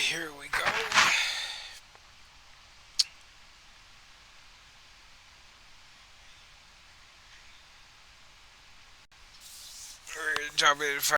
Here we go. We're gonna jump in.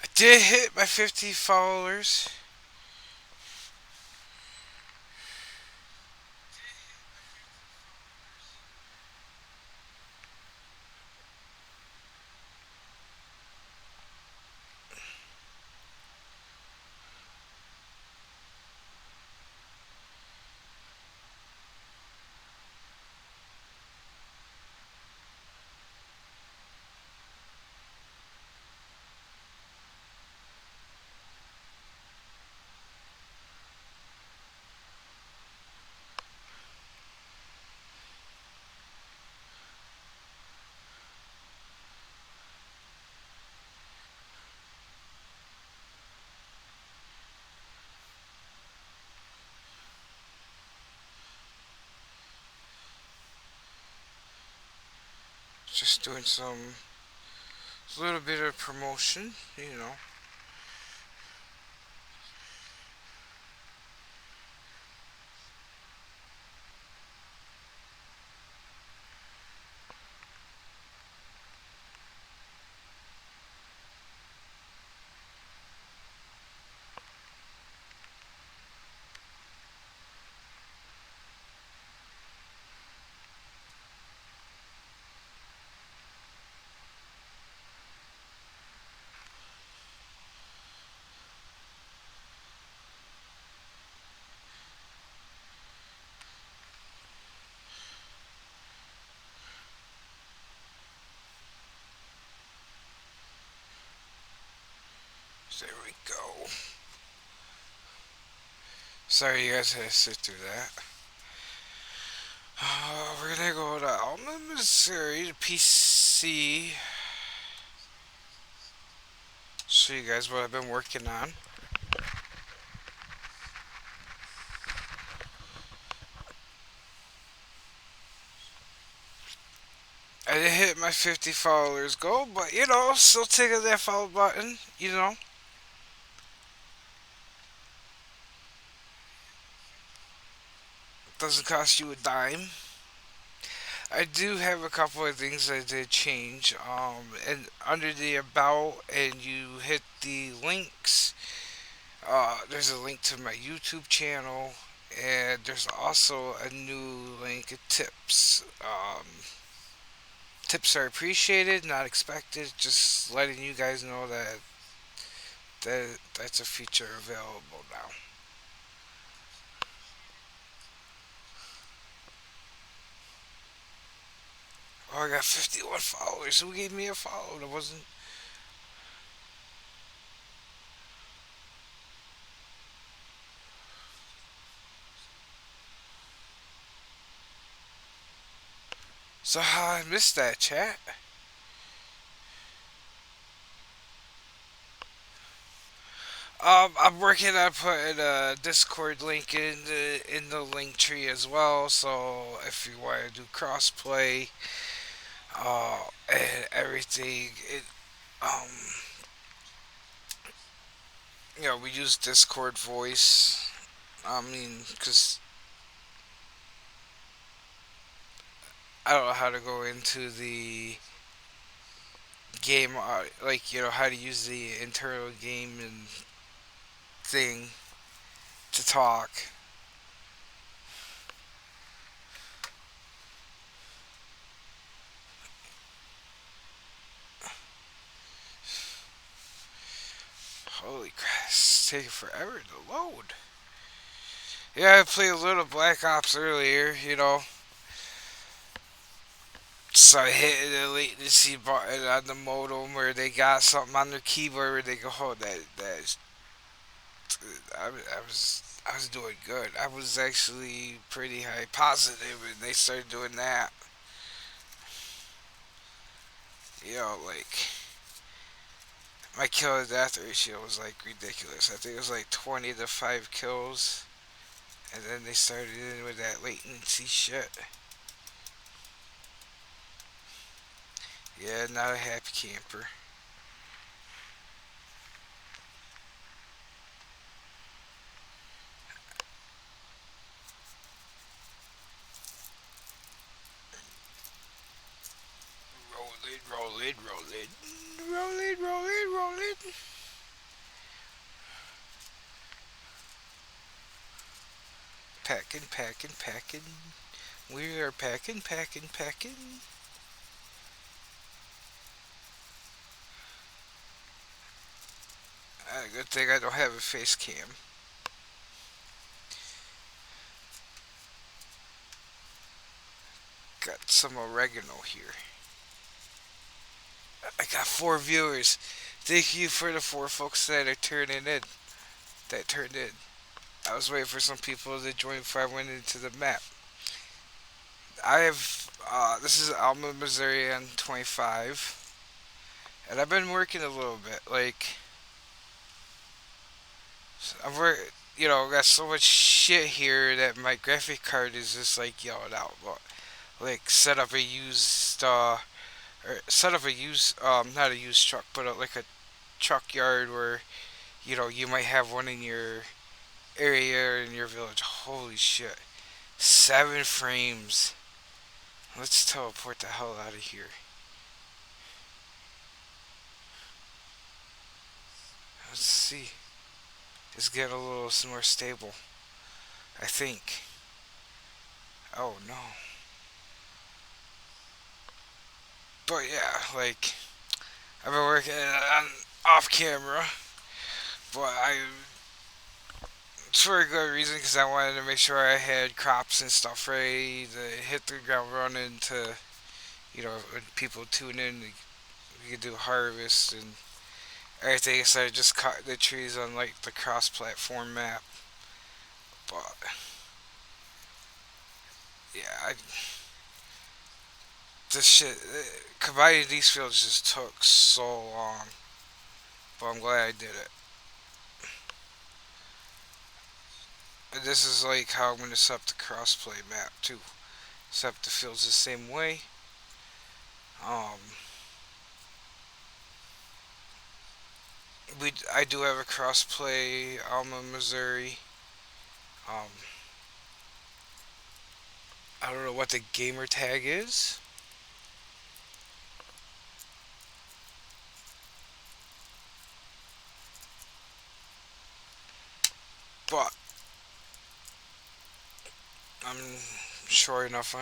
I did hit my 50 followers. Just doing some a little bit of promotion. So there we go. Sorry you guys had to sit through that. We're gonna go to Alma, Missouri, to PC. Show you guys what I've been working on. I didn't hit my 50 followers goal, but still taking that follow button. Doesn't cost you a dime. I do have a couple of things I did change. And under the about, and you hit the links. There's a link to my YouTube channel, and there's also a new link of tips. Tips are appreciated, not expected. Just letting you guys know that's a feature available now. Oh, I got 51 followers. Who gave me a follow? That wasn't. So how I missed that chat? I'm working on putting a Discord link in the link tree as well. So if you want to do crossplay, and everything, um, we use Discord voice. I mean, cause I don't know how to go into the game, like how to use the internal game and thing to talk. Holy crap, it's taking forever to load. Yeah, I played a little Black Ops earlier. So I hit the latency button on the modem where they got something on their keyboard where they go, oh, that is. I was. I was doing good. I was actually pretty high positive, and they started doing that. Like my kill to death ratio was like ridiculous. I think it was like 20 to 5 kills, and then they started in with that latency shit. Yeah, not a happy camper. Roll it, roll it, roll it, roll it, roll it, roll it. Packing, packing, packing. We are packing, packing, packing. Good thing I don't have a face cam. Got some oregano here. I got 4 viewers. Thank you for the 4 folks that are turning in. That turned in. I was waiting for some people to join before I went into the map. I have. This is Alma, Missouri, on 25, and I've been working a little bit. Like I've worked. Got so much shit here that my graphic card is just like yelled out. But like set up a used, not a used truck, but like a truck yard where you might have one in your area or in your village. Holy shit. 7 frames. Let's teleport the hell out of here. Let's see. It's getting a little more stable. I think. Oh no. But yeah, like I've been working on off camera, but it's for a good reason because I wanted to make sure I had crops and stuff ready to hit the ground running. To when people tune in, we could do harvest and everything. So I just cut the trees on like the cross-platform map. But yeah, this shit, combining these fields just took so long. But I'm glad I did it. And this is like how I'm gonna set up the crossplay map too. Set up the fields the same way. Um, I do have a crossplay Alma, Missouri. Um, I don't know what the gamer tag is, but I'm sure enough.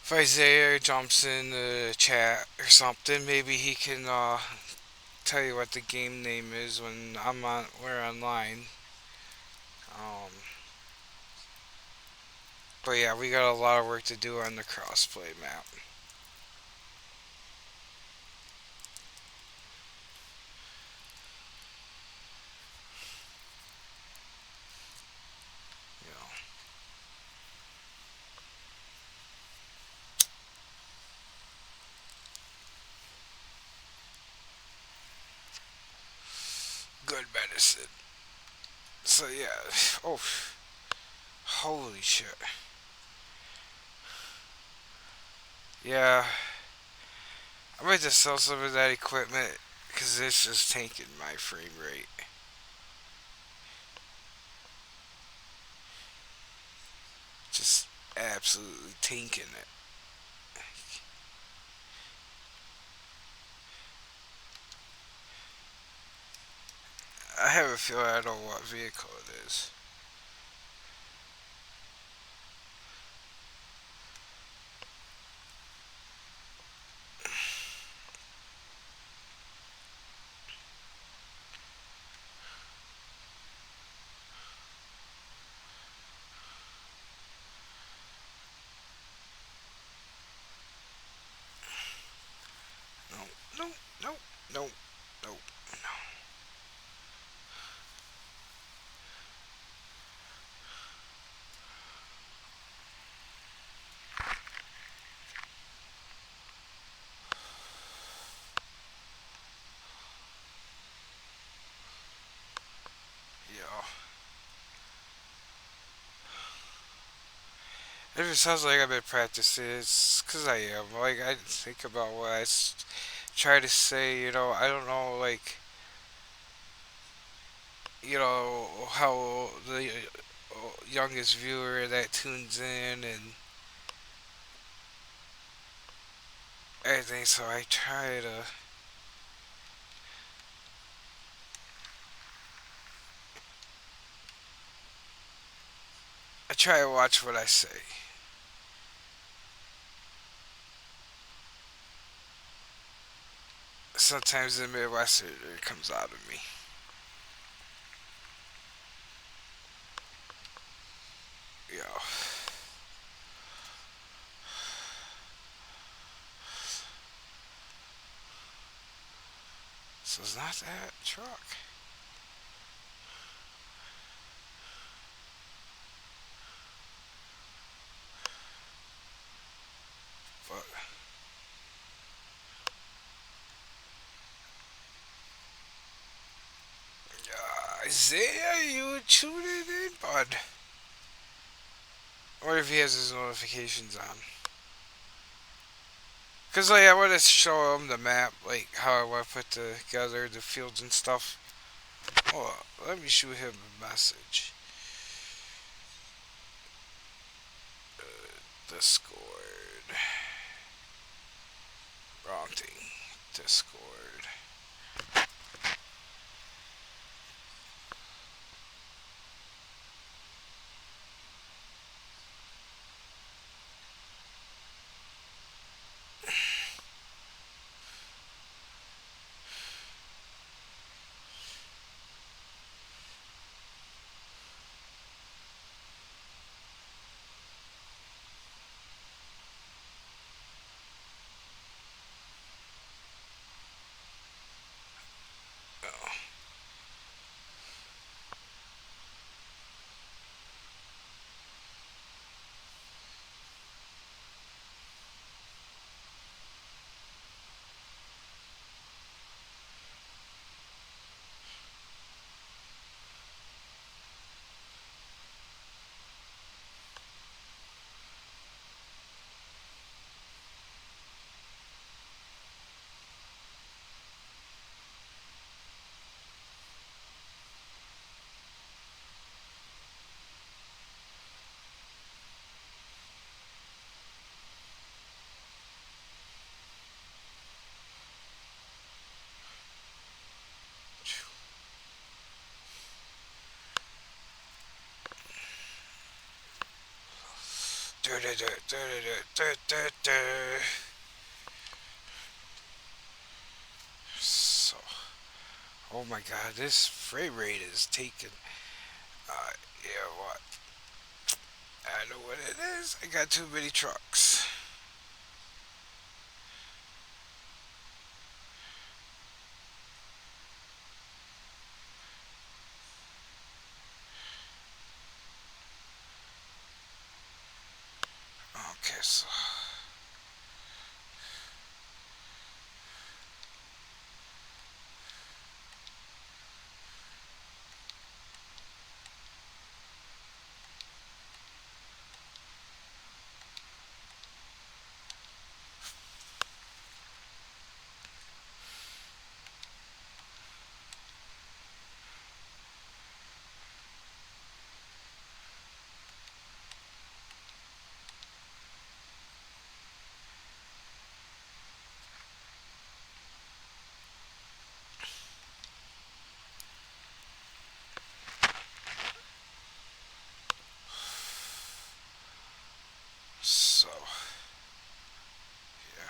If Isaiah jumps in the chat or something, maybe he can tell you what the game name is when we're online. Um, but yeah, we got a lot of work to do on the crossplay map. You know, good medicine. So yeah, oh, holy shit. Yeah, I might just sell some of that equipment because it's just tanking my frame rate. Just absolutely tanking it. I have a feeling I don't know what vehicle it is. No, no, no, no, no. If it sounds like I've been practicing, it's because I am. Like, I think about what try to say, I don't know, like, how the youngest viewer that tunes in and everything, so I try to watch what I say. Sometimes the Midwesterner comes out of me. You know. So it's not that truck. But Isaiah, you tuned it in, bud. Or if he has his notifications on. Cause like I want to show him the map, like how I want to put together the fields and stuff. Oh, let me shoot him a message. Discord. Wrong thing. Discord. Oh. So, oh my god, this frame rate is taken. Yeah, what? I know what it is. I got too many trucks. Okay, so yeah.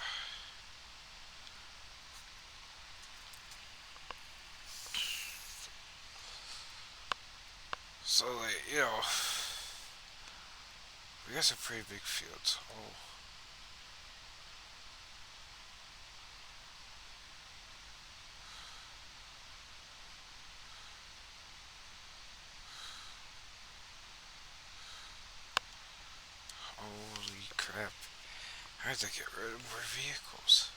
So like we got some pretty big fields. Oh, holy crap! I have to get rid of more vehicles.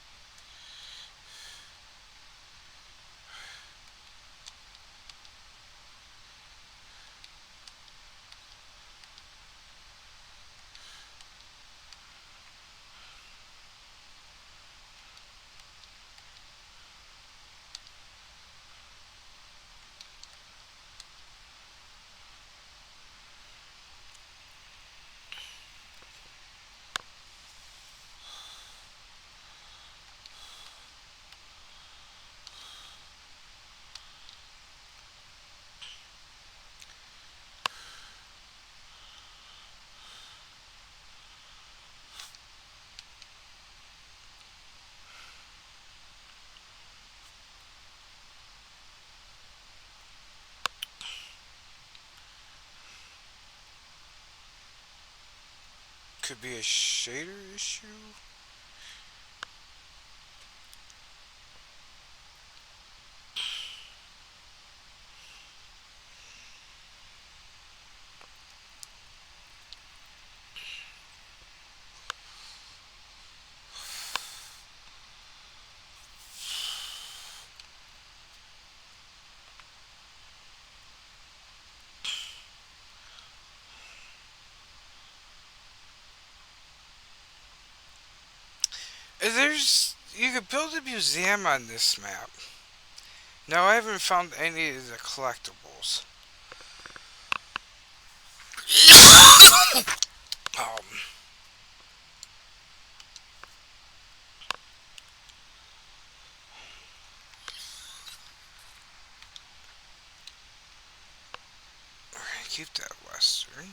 Could be a shader issue. There's you could build a museum on this map. Now I haven't found any of the collectibles. Um, we're gonna keep that western.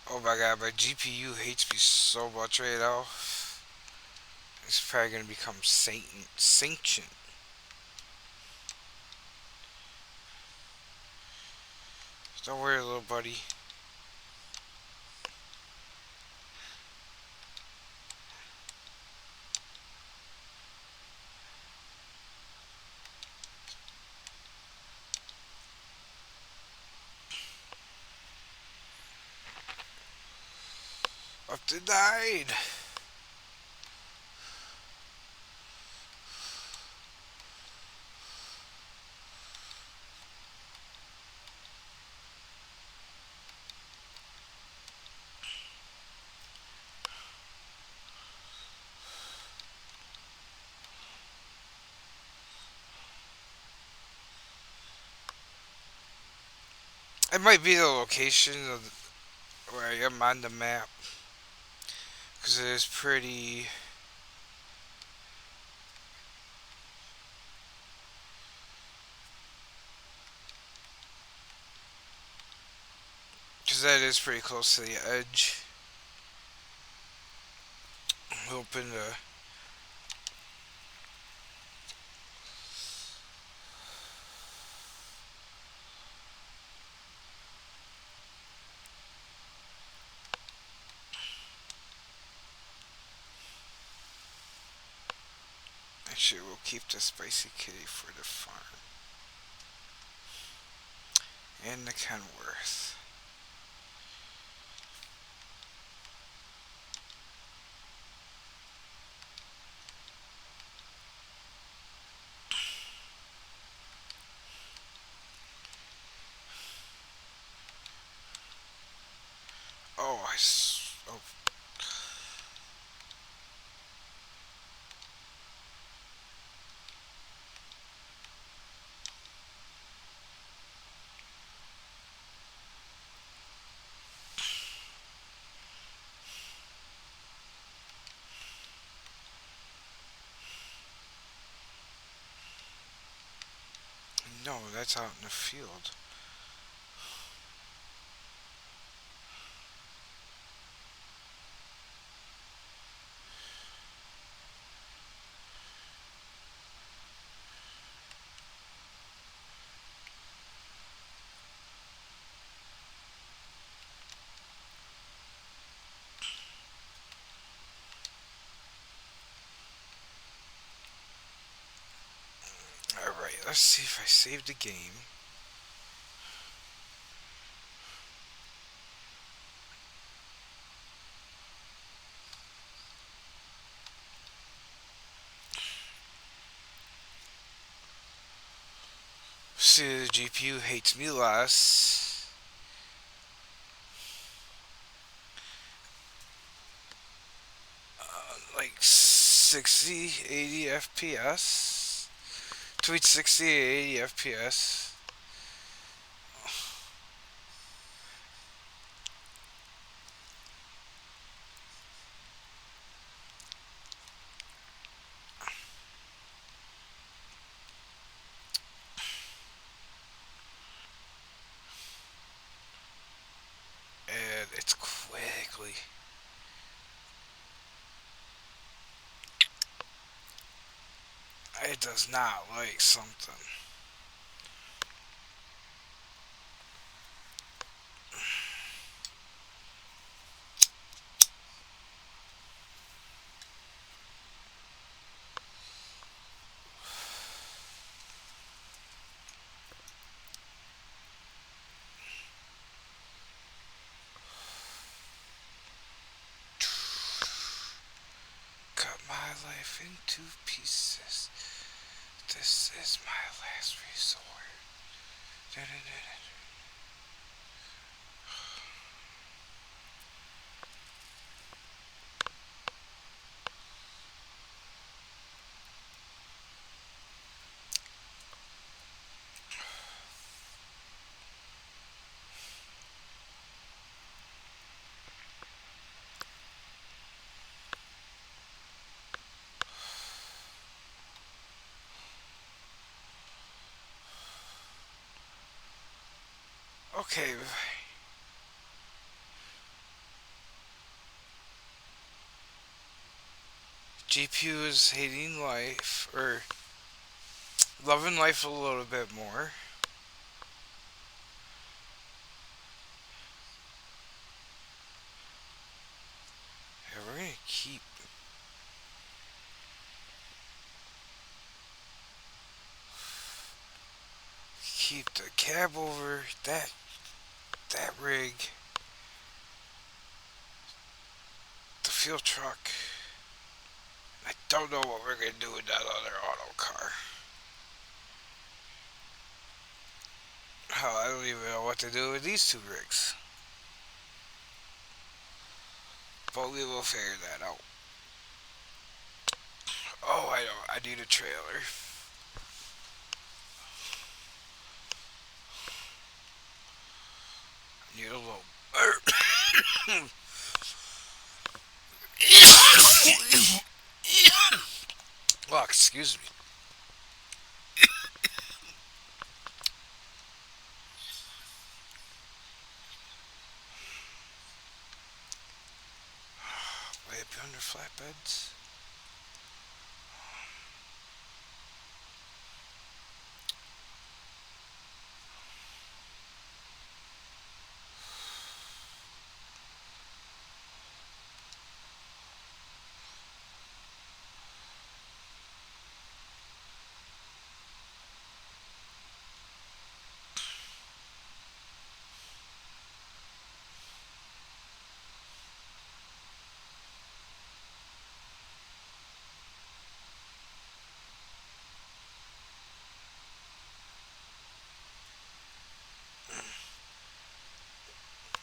Oh my god, my GPU hates me so much right now. It's probably gonna become sanctioned. Don't worry, little buddy. Up to died. It might be the location of where I am on the map, because it is pretty. Because that is pretty close to the edge. I'm hoping to. Actually, we'll keep the spicy kitty for the farm. And the Kenworth. Oh, oh, no, that's out in the field. Alright, let's see if I saved the game. See, the GPU hates me less. Like 60, 80 FPS. Between 60 and 80 FPS. It does not like something. Cut my life into pieces. This is my last resort. Okay, GPU is hating life, or loving life a little bit more. Yeah, we're gonna keep the cab over that rig, the fuel truck. I don't know what we're gonna do with that other auto car. Hell, I don't even know what to do with these two rigs. But we will figure that out. Oh, I don't. I need a trailer. I need a little. Oh, excuse me. Way up under flatbeds.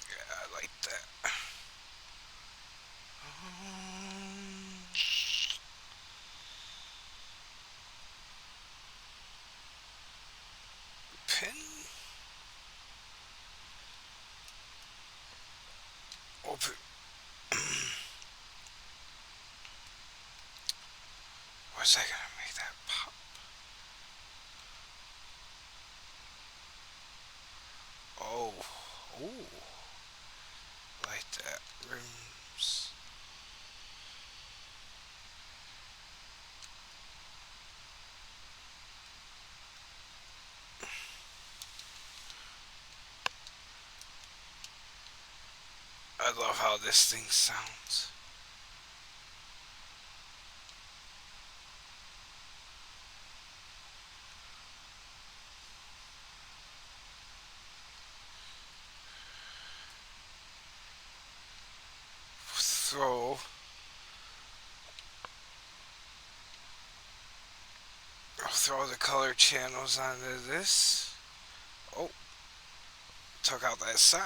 Yeah, I like that. Pin. Open. What's that gonna make that pop? Oh. Ooh. Like that. Rims. I love how this thing sounds. Throw. I'll throw the color channels onto this. Oh, took out that sign.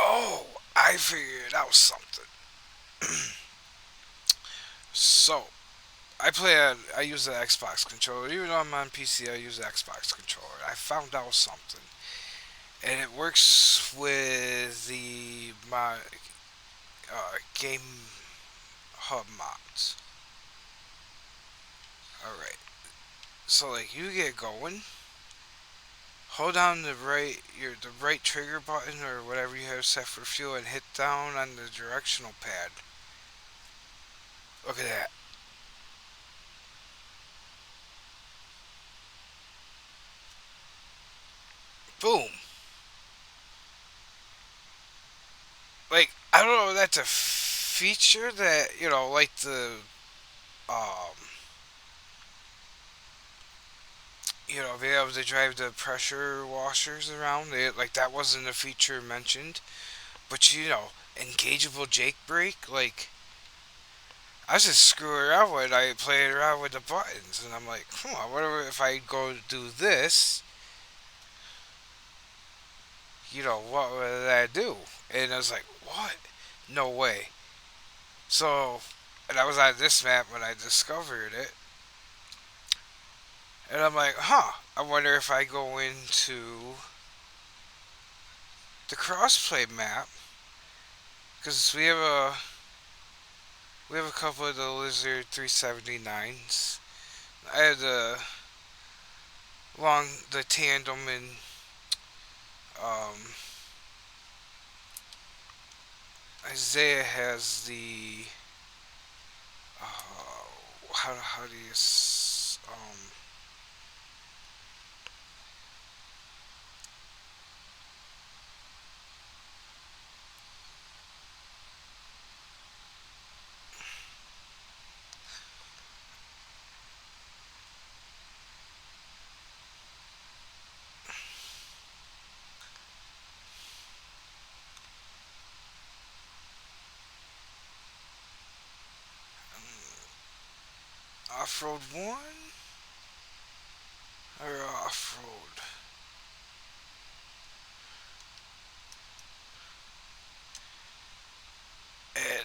Oh, I figured out something. So, I use the Xbox controller. Even though I'm on PC, I use the Xbox controller. I found out something. And it works with my game hub mods. All right. So like you get going, hold down the right trigger button or whatever you have set for fuel, and hit down on the directional pad. Look at that. Boom. Like I don't know if that's a feature that like the um being able to drive the pressure washers around. Like that wasn't a feature mentioned, but engageable Jake brake. Like I was just screwing around with. I played around with the buttons, and I'm like, I wonder if I go do this. What would I do? And I was like, what? No way. So, and I was on this map when I discovered it, and I'm like, I wonder if I go into the crossplay map because we have a couple of the Lizard 379s. I had the tandem and um, Isaiah has the how do you off road one or off road? And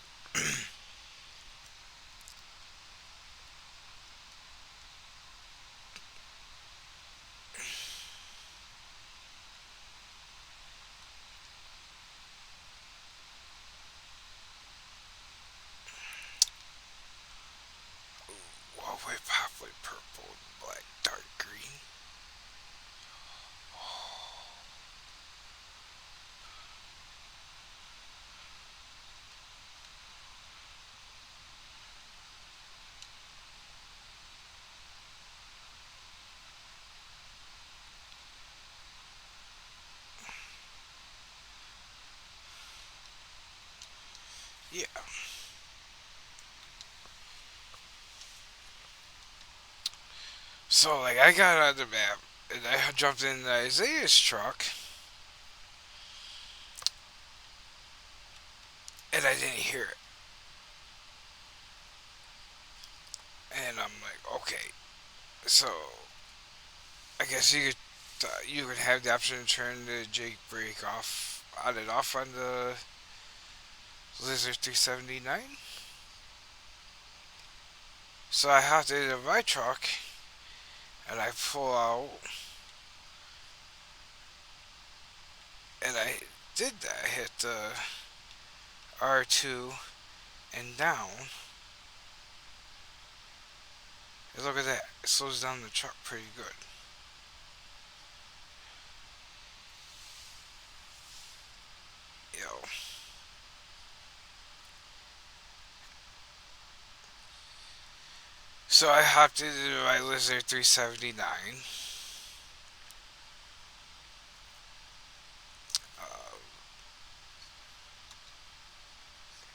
Huawei Poplar purple, black, dark green. Yeah. So like I got on the map and I jumped in Isaiah's truck and I didn't hear it. And I'm like, okay, so I guess you could have the option to turn the Jake brake off on and off on the Lizard 379. So I hopped into my truck and I pull out and I did that. I hit the R2 and down. And look at that. It slows down the truck pretty good. Yo. So I hopped into my Lizard 379. Uh,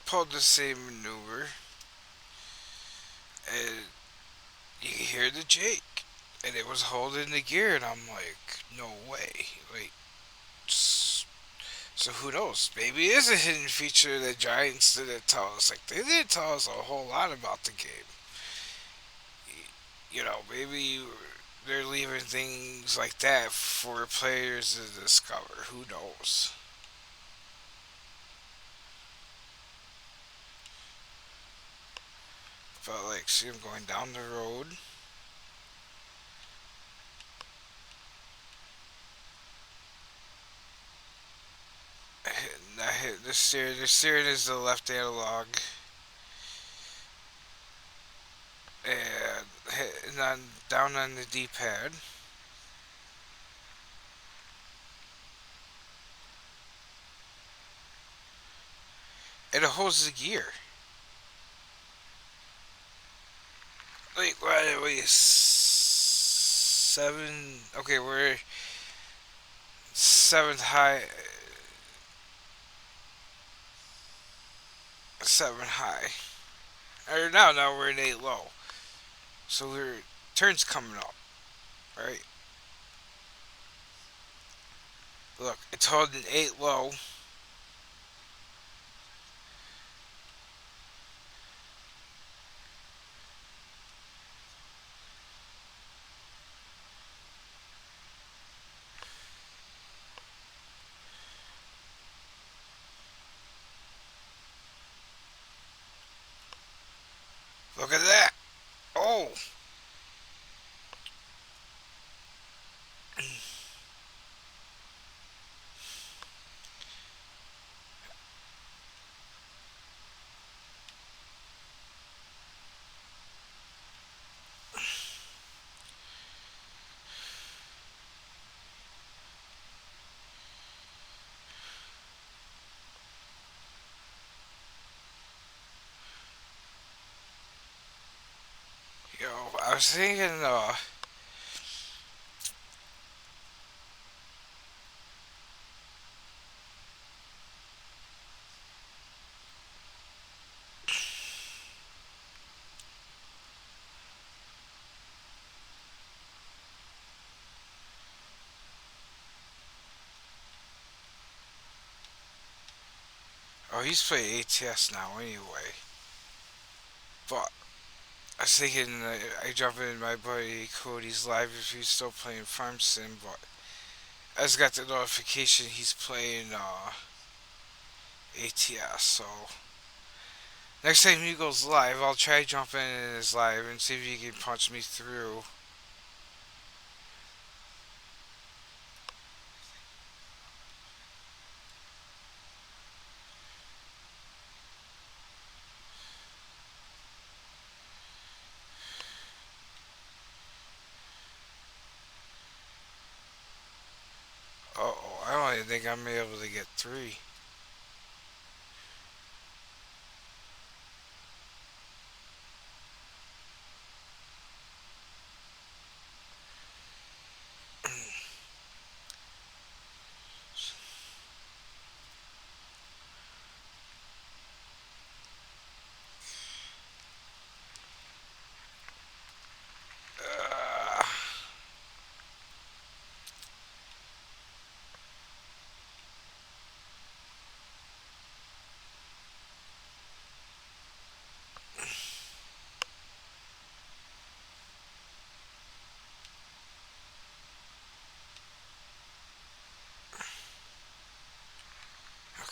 Pulled the same maneuver. And you can hear the Jake. And it was holding the gear. And I'm like, no way. Like, so who knows? Maybe it is a hidden feature that Giants didn't tell us. Like, they didn't tell us a whole lot about the game. Maybe they're leaving things like that for players to discover. Who knows? But like, see him going down the road. I hit the steering. The steering is the left analog, and hit on, down on the D-pad. It holds the gear. Like what? Wait, seven. Okay, we're seventh high, seven high. Or no, we're in eight low. So we're turns coming up, right? Look, it's holding eight low. Look at that. Oh, yo, I was thinking. Oh, he's playing ATS now anyway. But I was thinking I jump in my buddy Cody's live if he's still playing Farm Sim, but I just got the notification he's playing ATS. So next time he goes live, I'll try jumping in his live and see if he can punch me through. Oh, I don't even think I'm able to get three. Uh,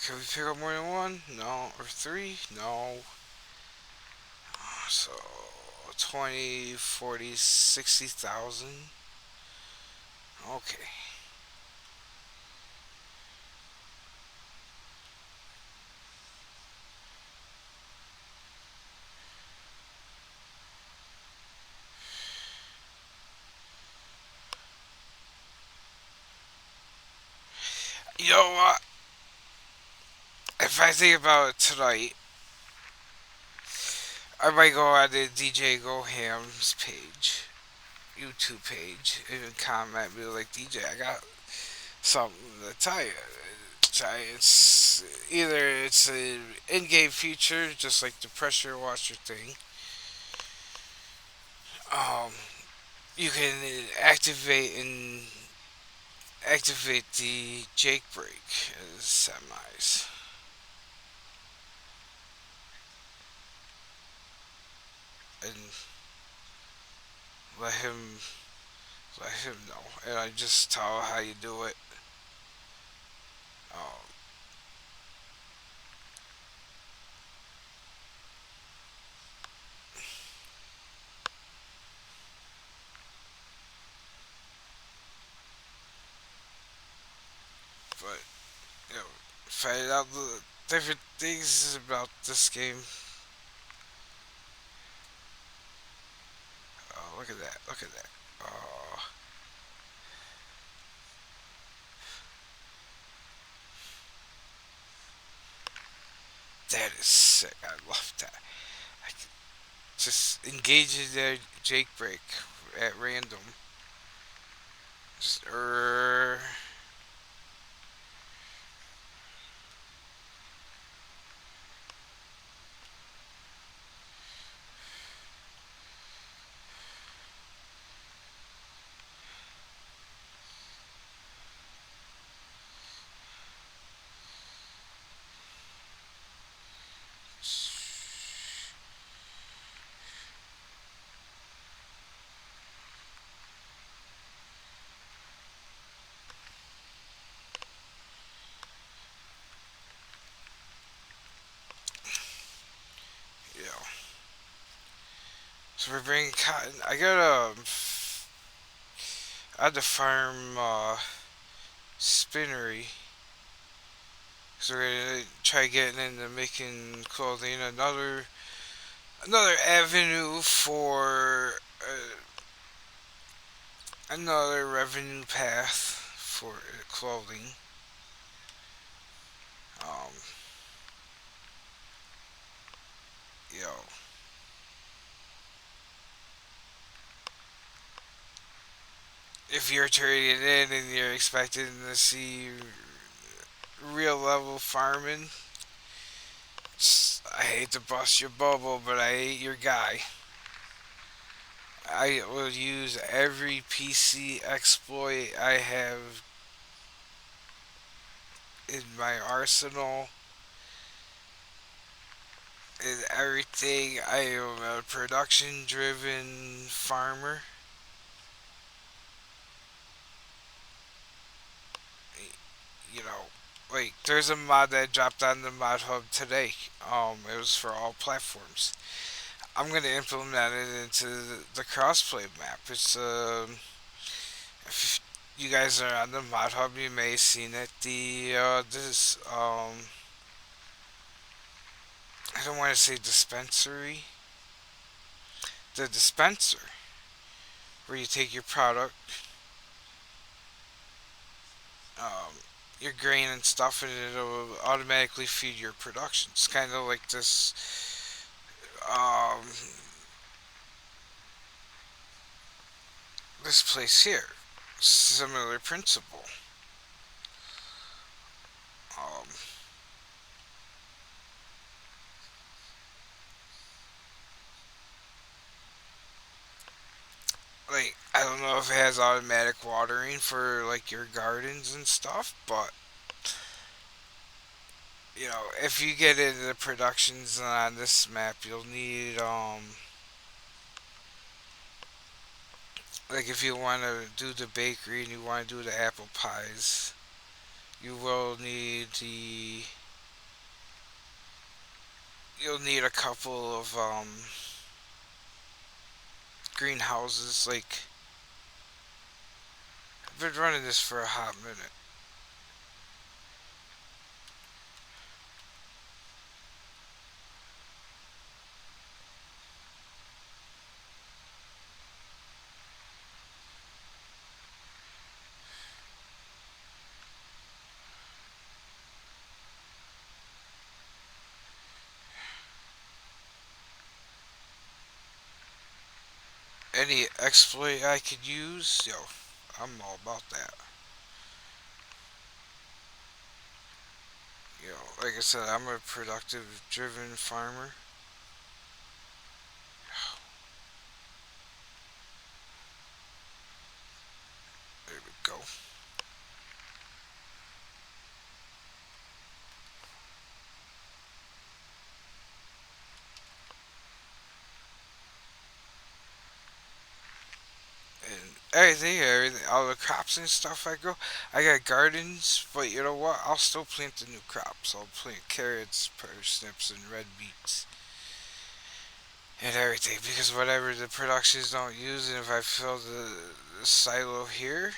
can we pick up more than one? No. Or three? No. So 20, 40, 60,000. Okay. You know what? If I think about it tonight, I might go on the DJ Go Ham's page, YouTube page, and comment, be like, DJ, I got something to tell you. It's either it's an in-game feature, just like the pressure washer thing. Um, you can activate the Jake brake as semis and let him let him know, and I just tell how you do it. Um, but you know, find out the different things about this game. look at that. Look at that. Oh, that is sick. I love that. I can just engage in the Jake break at random. Just, you know. So we're bringing cotton. I had to farm spinnery. So we're gonna try getting into making clothing. Another avenue for another revenue path for clothing. Um, you know, if you're trading in and you're expecting to see real level farming, I hate to bust your bubble, but I ain't your guy. I will use every PC exploit I have in my arsenal and everything. I am a production driven farmer. You know, like there's a mod that dropped on the mod hub today. It was for all platforms. I'm gonna implement it into the crossplay map. If you guys are on the mod hub, you may have seen it. I don't want to say dispensary, the dispenser where you take your product, um, your grain and stuff, and it'll automatically feed your production. It's kind of like um, this place here. Similar principle. Um, like I don't know if it has automatic watering for like your gardens and stuff, but if you get into the productions on this map, you'll need like if you want to do the bakery and you want to do the apple pies, you will need the you'll need a couple of greenhouses. Like I've been running this for a hot minute. Any exploit I could use, I'm all about that. Like I said, I'm a productive driven farmer. There we go. And everything, all the crops and stuff I grow. I got gardens, but you know what? I'll still plant the new crops. I'll plant carrots, parsnips, and red beets and everything because whatever the productions don't use, and if I fill the silo here,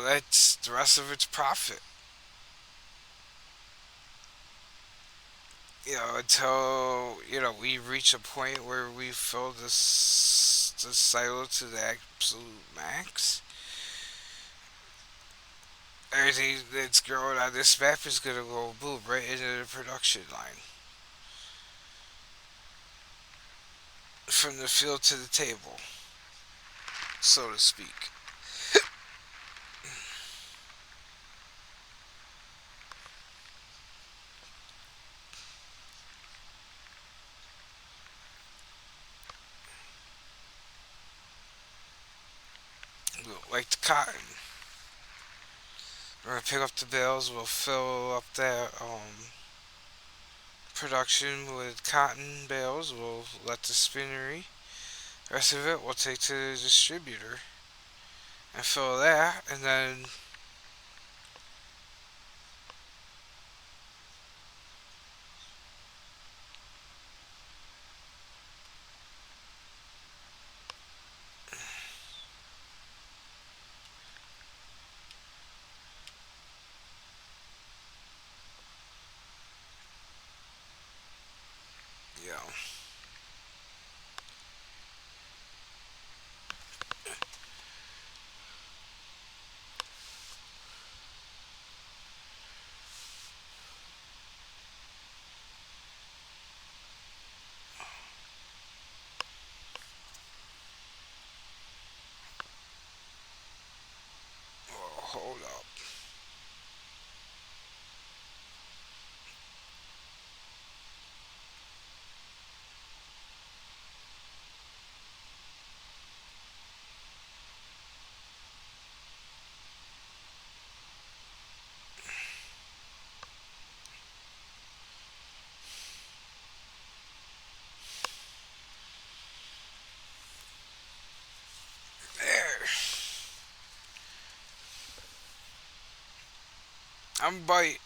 that's the rest of its profit. until we reach a point where we fill this silo to the absolute max. Everything that's growing on this map is gonna go boom right into the production line, from the field to the table, so to speak. Like the cotton, we're gonna pick up the bales. We'll fill up that production with cotton bales. We'll let the spinnery. The rest of it we'll take to the distributor and fill that, and then you know, hold up. There. I'm bite.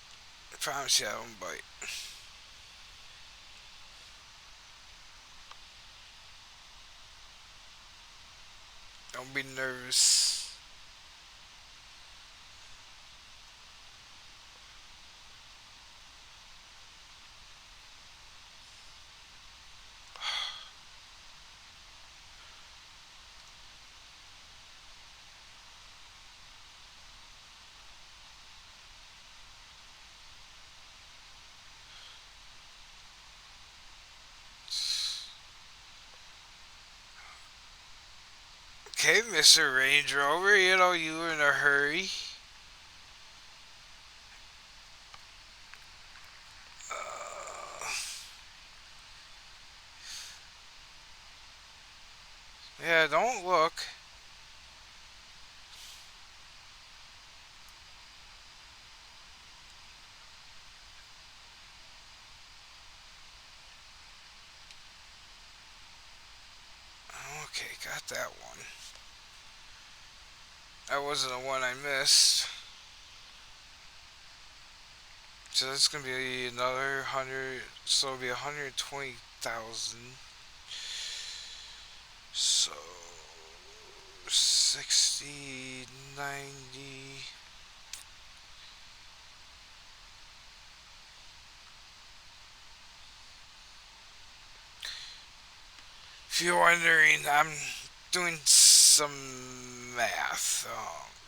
I promise you, I don't bite. Don't be nervous. Okay, Mr. Range Rover, you in a hurry. Uh, yeah, don't look. Okay, got that one. That wasn't the one I missed. So that's gonna be another 100. So it'll be 120,000. So 60, 90. If you're wondering, I'm doing some math.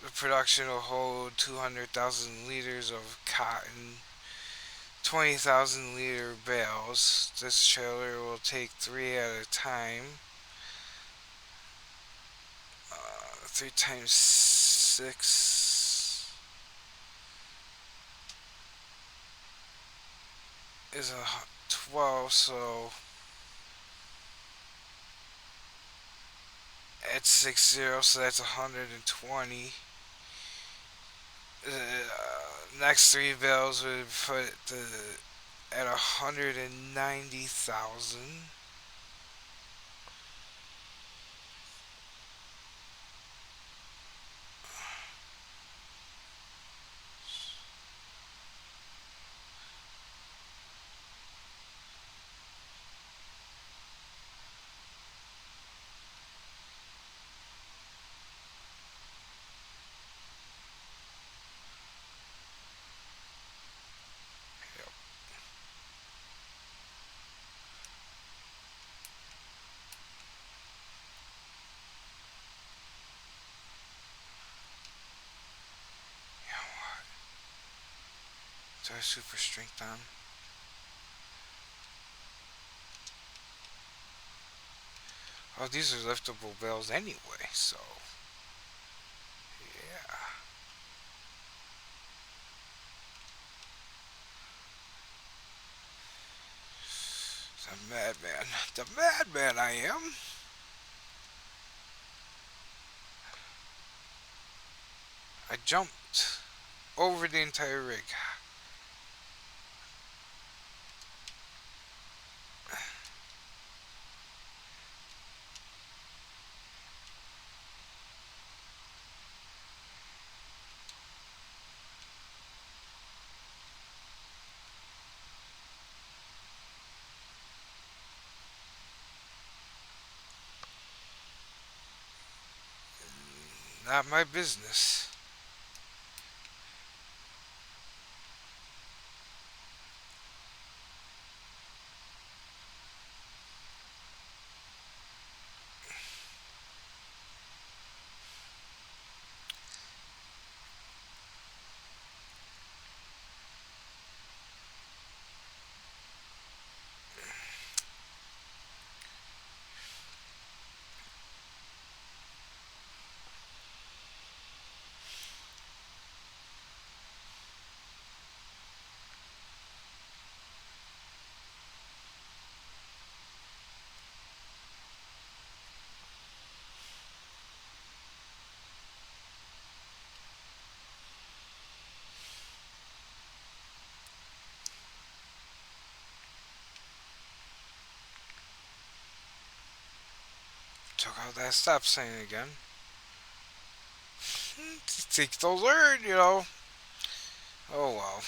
The production will hold 200,000 liters of cotton, 20,000 liter bales. This trailer will take three at a time. 3 times 6 is a 12, so it's 60, so that's 120. Next three bales would put at 190,000. Do I super strength on? Oh, these are liftable bells anyway, so yeah. The madman. The madman I am. I jumped over the entire rig. Not my business. Took out that stop sign again. Take the learn, you know. Oh well.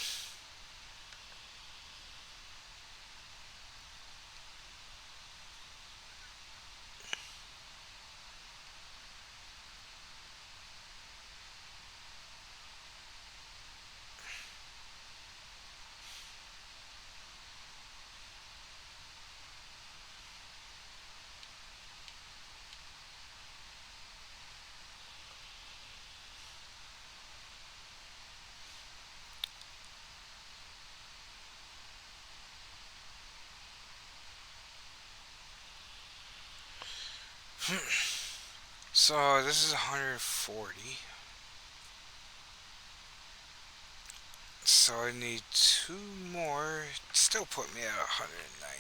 So this is 140. So I need two more. Still put me at 190.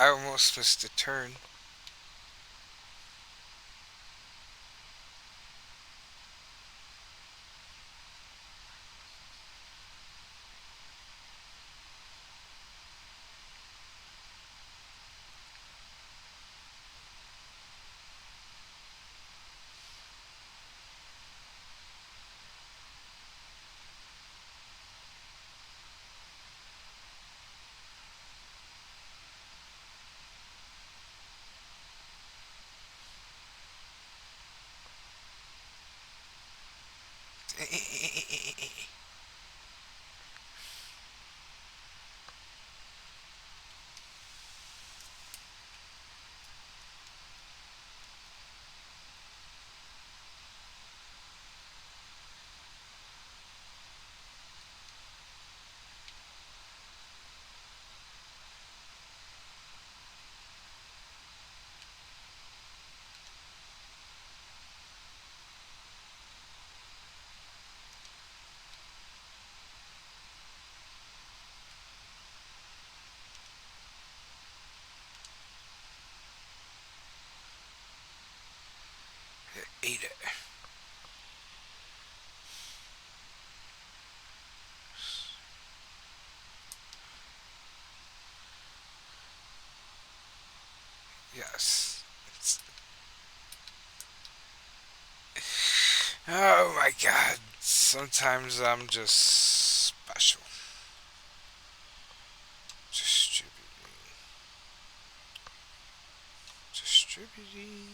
I almost missed a turn. Eat it. Yes. Oh my god. Sometimes I'm just special. Distributing. Distributing.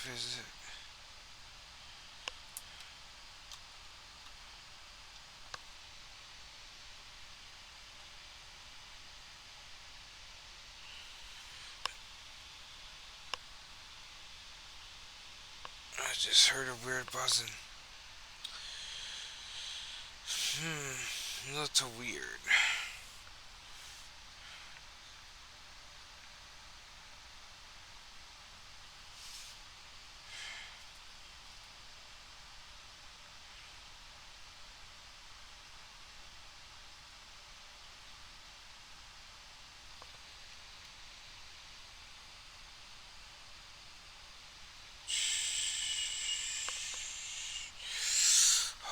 Visit. I just heard a weird buzzing. A little weird.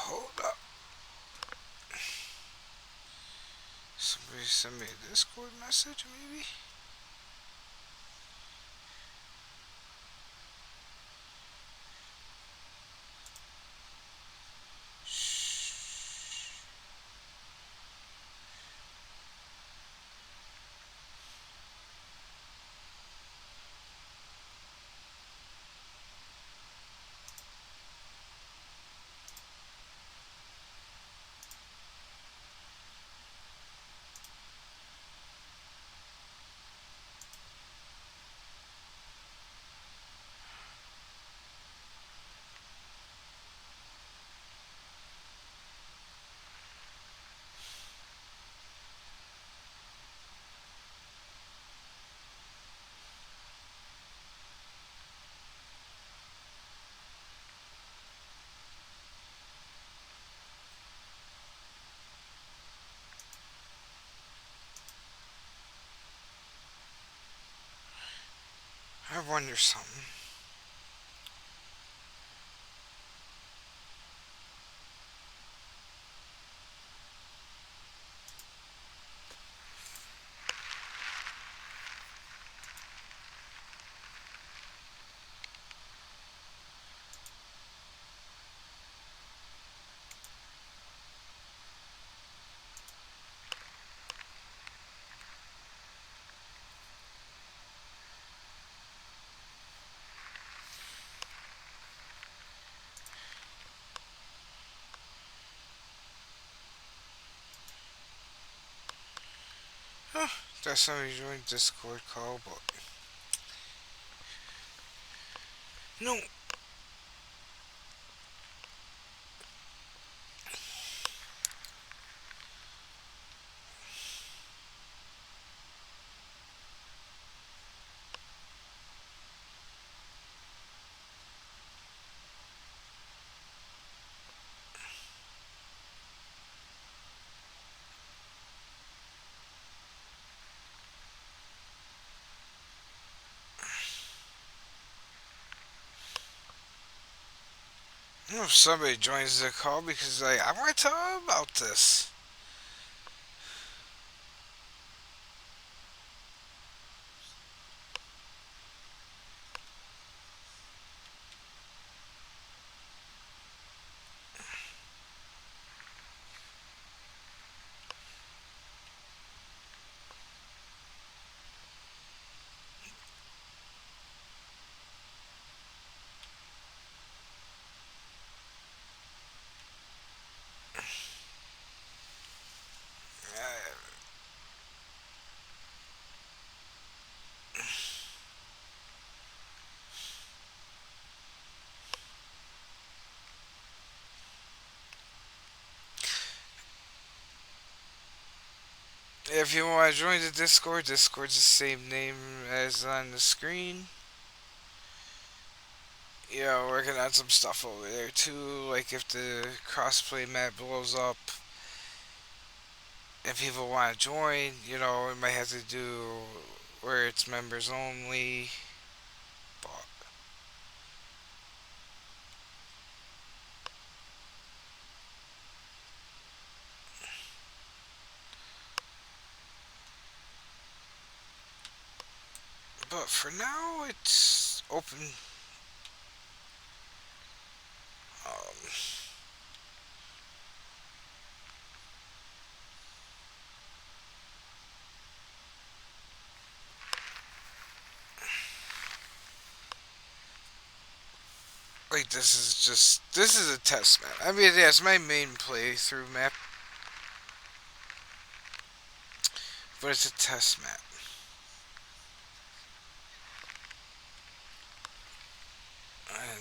Hold up. Somebody send me a Discord message, maybe? I wonder something. Huh, that's somebody joined Discord call, but no. I don't know if somebody joins the call because I want to tell them about this. Uh, if you want to join the Discord, Discord's the same name as on the screen. working on some stuff over there too. Like if the crossplay map blows up and people want to join, we might have to do where it's members only. But, but for now, it's open. Um, like this is a test map. I mean, yeah, it's my main playthrough map, but it's a test map. And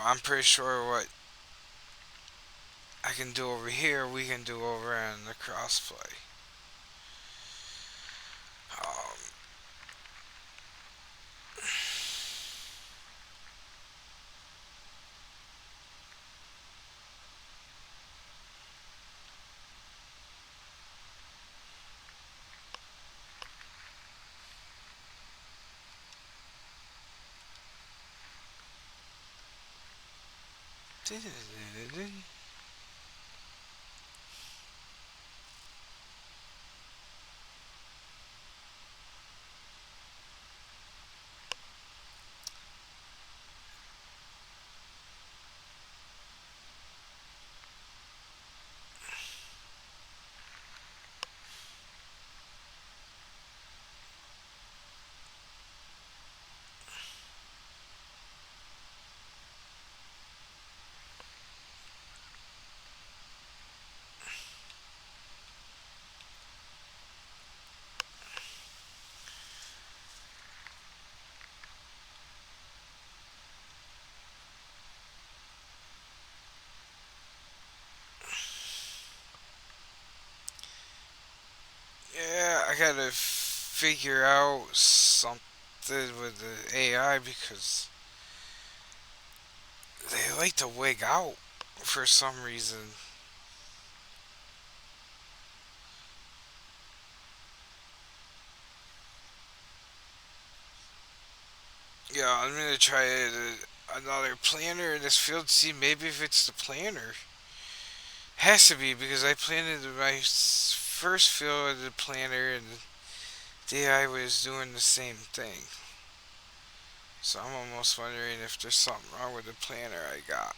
I'm pretty sure what I can do over here, we can do over in the crossplay. Um, yeah, I gotta figure out something with the AI because they like to wig out for some reason. Yeah, I'm gonna try another planner in this field. See, maybe if it's the planner, has to be because I planted my first field with the planner, and the AI was doing the same thing. So I'm almost wondering if there's something wrong with the planner I got.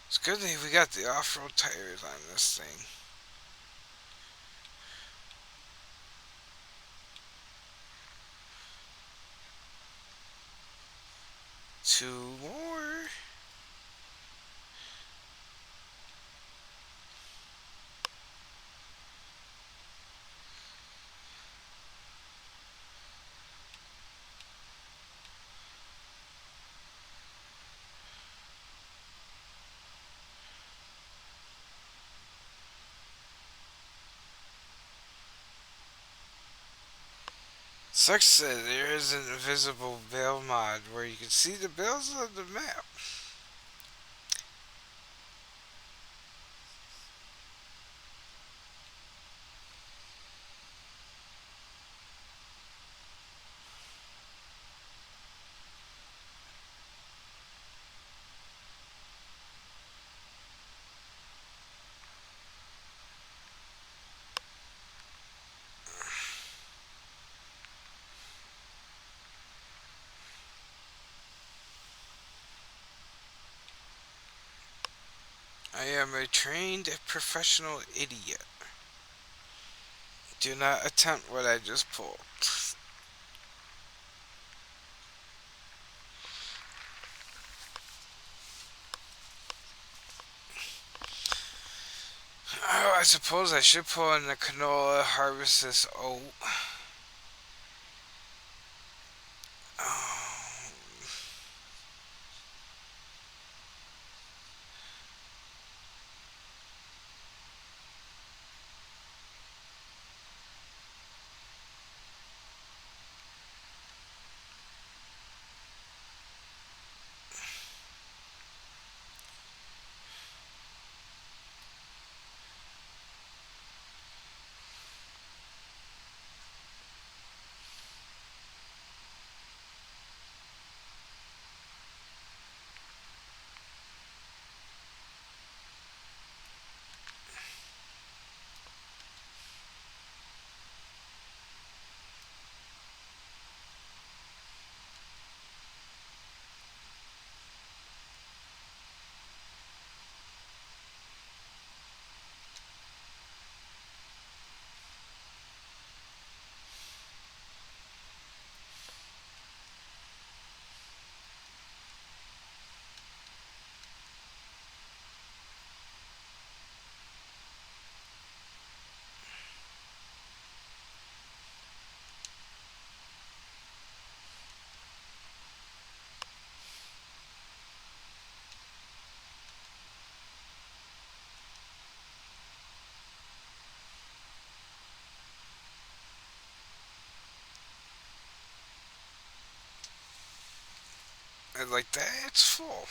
It's good that we got the off-road tires on this thing. Two more. Sucks that there is an invisible bale mod where you can see the bales on the map. I am a trained professional idiot. Do not attempt what I just pulled. Oh, I suppose I should pull in the canola, harvest this oat. Oh, it like that. It's full.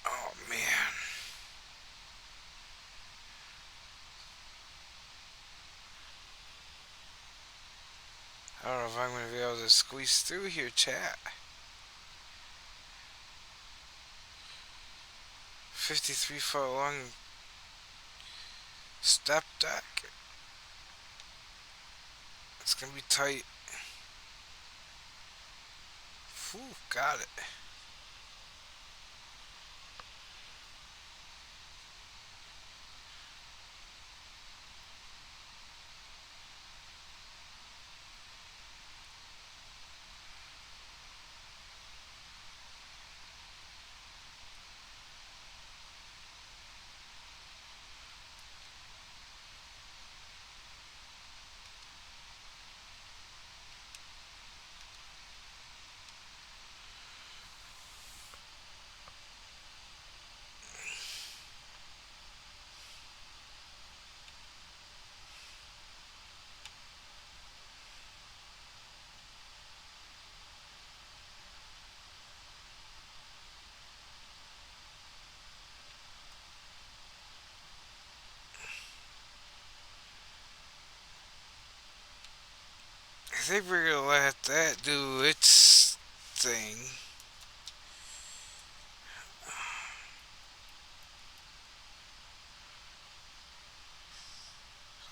Oh man. I don't know if I'm gonna be able to squeeze through here, chat. 53-foot long step deck. It's gonna be tight. Whew, got it. I think we're gonna let that do its thing.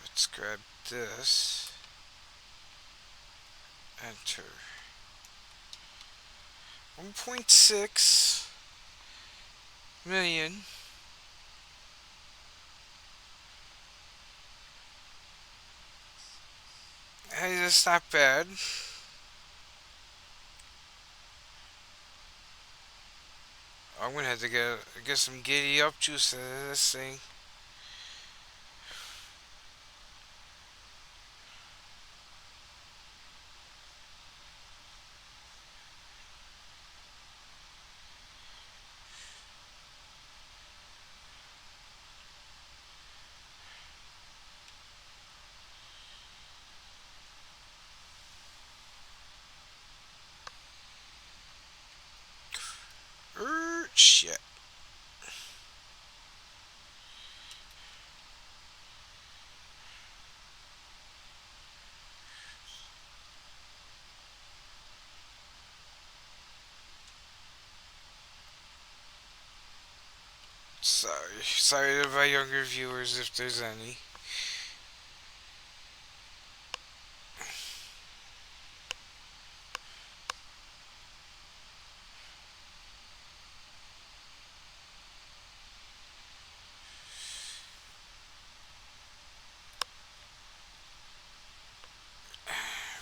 Let's grab this. Enter. 1.6 million. Hey, that's not bad. I'm gonna have to get some giddy up juice into this thing. Shit. Sorry to my younger viewers if there's any.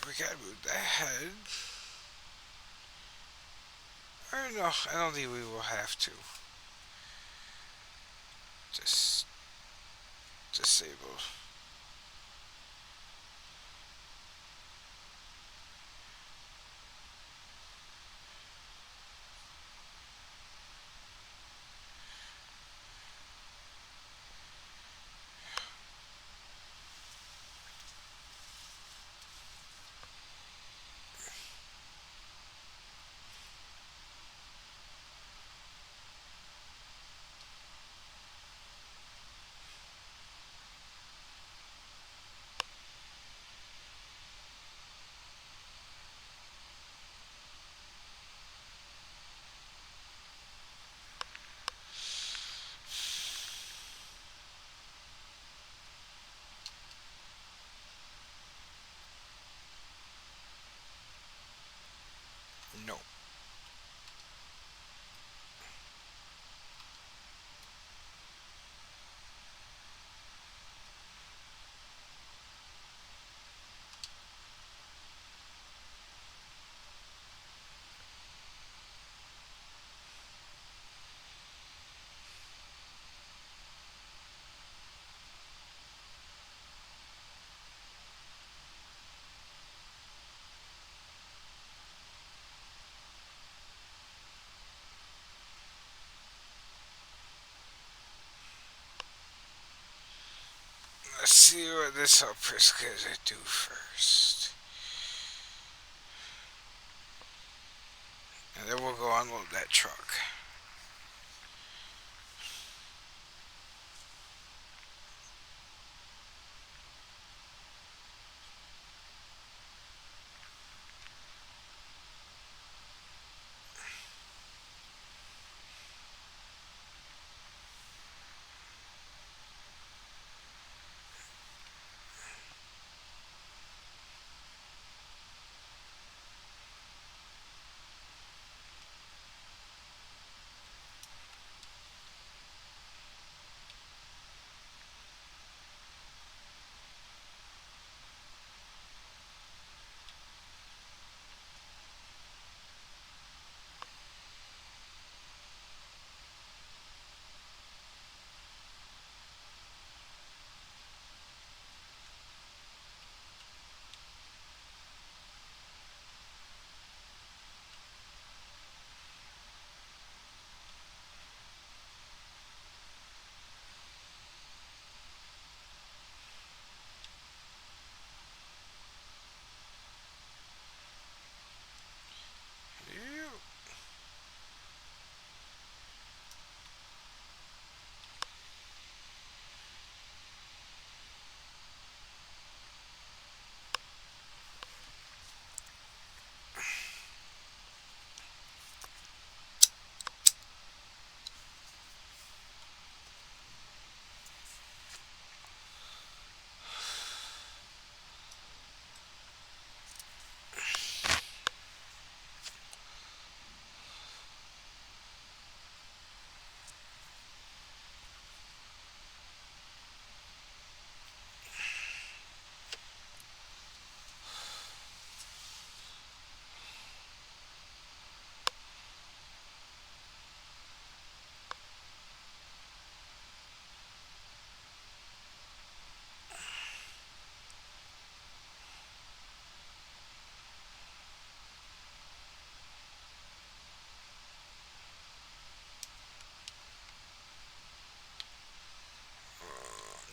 We gotta move that head. Or no, I don't think we will have to. Just disable. No. Let's see what this helper's gonna do first. and then we'll go unload that truck. Yeah.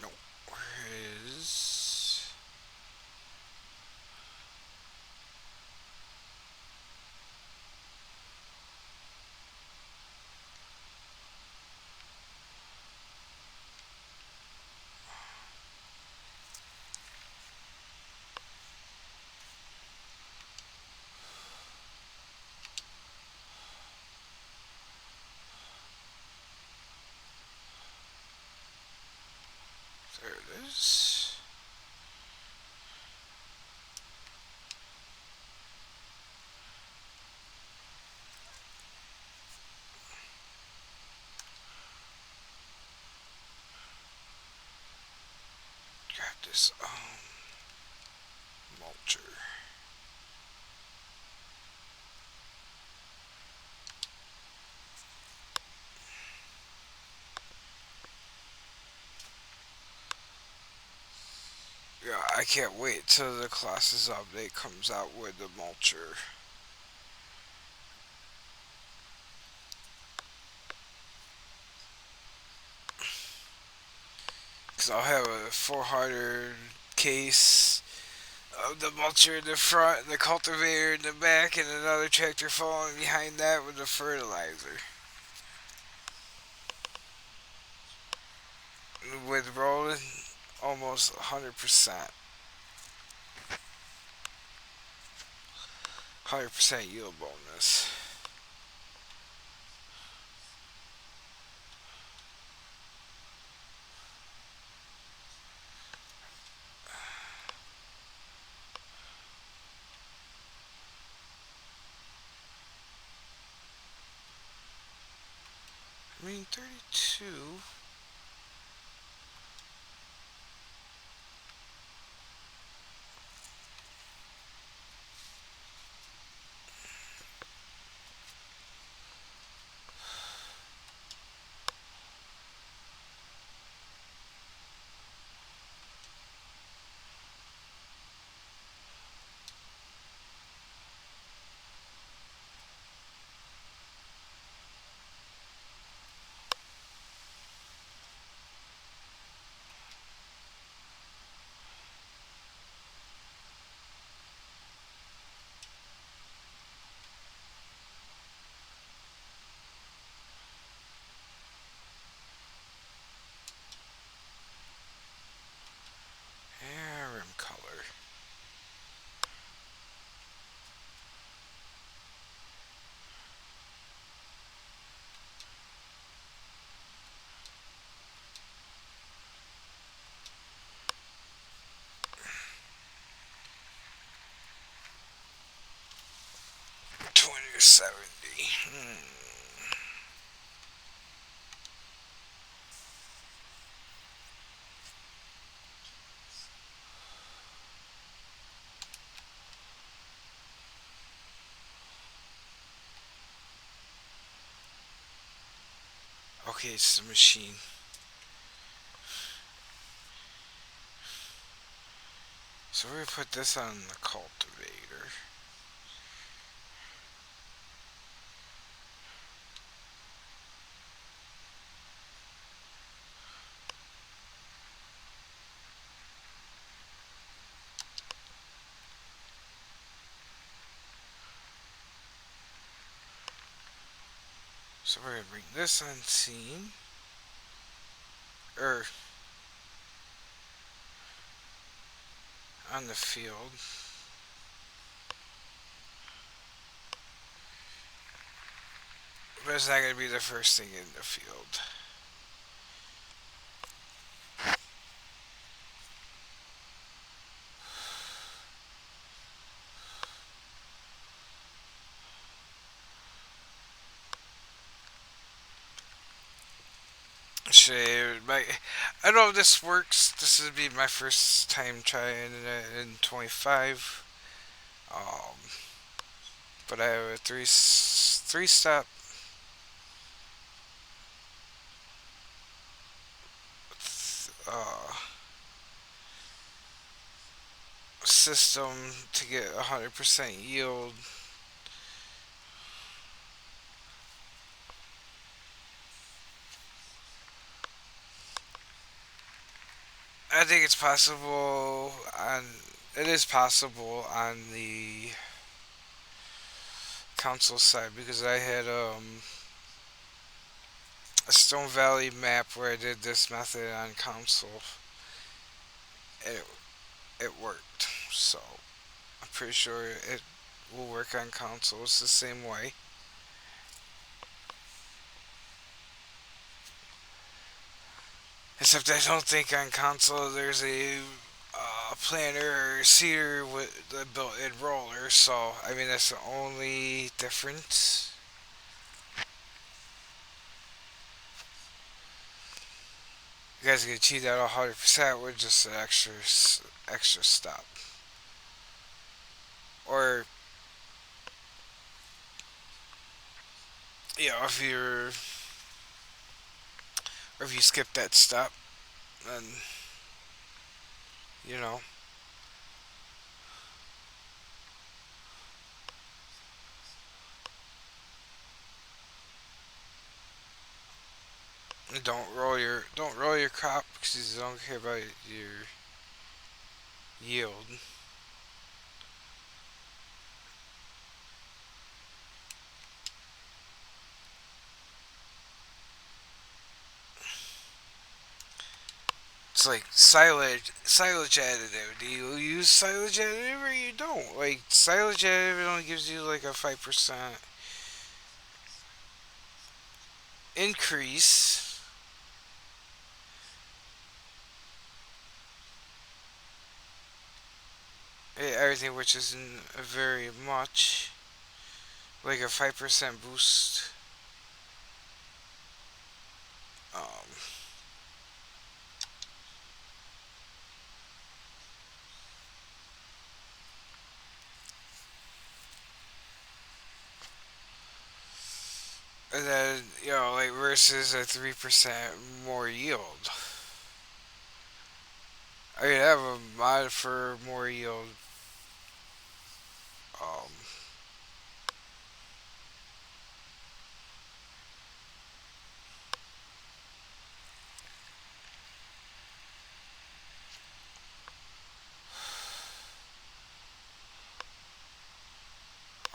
No. Where is? There it is. Got this mulcher. Yeah, I can't wait till the classes update comes out with the mulcher. Cause I'll have a 400 case of the mulcher in the front, and the cultivator in the back, and another tractor following behind that with the fertilizer. With rolling, almost 100%. 100% yield bonus. I mean, 32. 70. Okay, it's the machine. So we're gonna put this on the cultivator. So we're gonna bring this on scene, or on the field. But it's not gonna be the first thing in the field. My, I don't know if this works. This would be my first time trying it in 25. Um, but I have a three step uh, system to get 100% yield. I think it's possible on it is possible on the council side because I had a Stone Valley map where I did this method on council and it worked. So I'm pretty sure it will work on console. It's the same way. Except I don't think on console there's a planter or seeder with the built-in roller. So I mean that's the only difference. You guys can achieve that 100% with just an extra stop. Or if you skip that step, then you know don't roll your crop because you don't care about your yield. It's like silage additive. Do you use silage additive or you don't? Like silage additive only gives you like a 5% increase. Everything which isn't very much. Like a 5% boost. Um, and then like versus a 3% more yield. I mean, I have a mod for more yield. Um,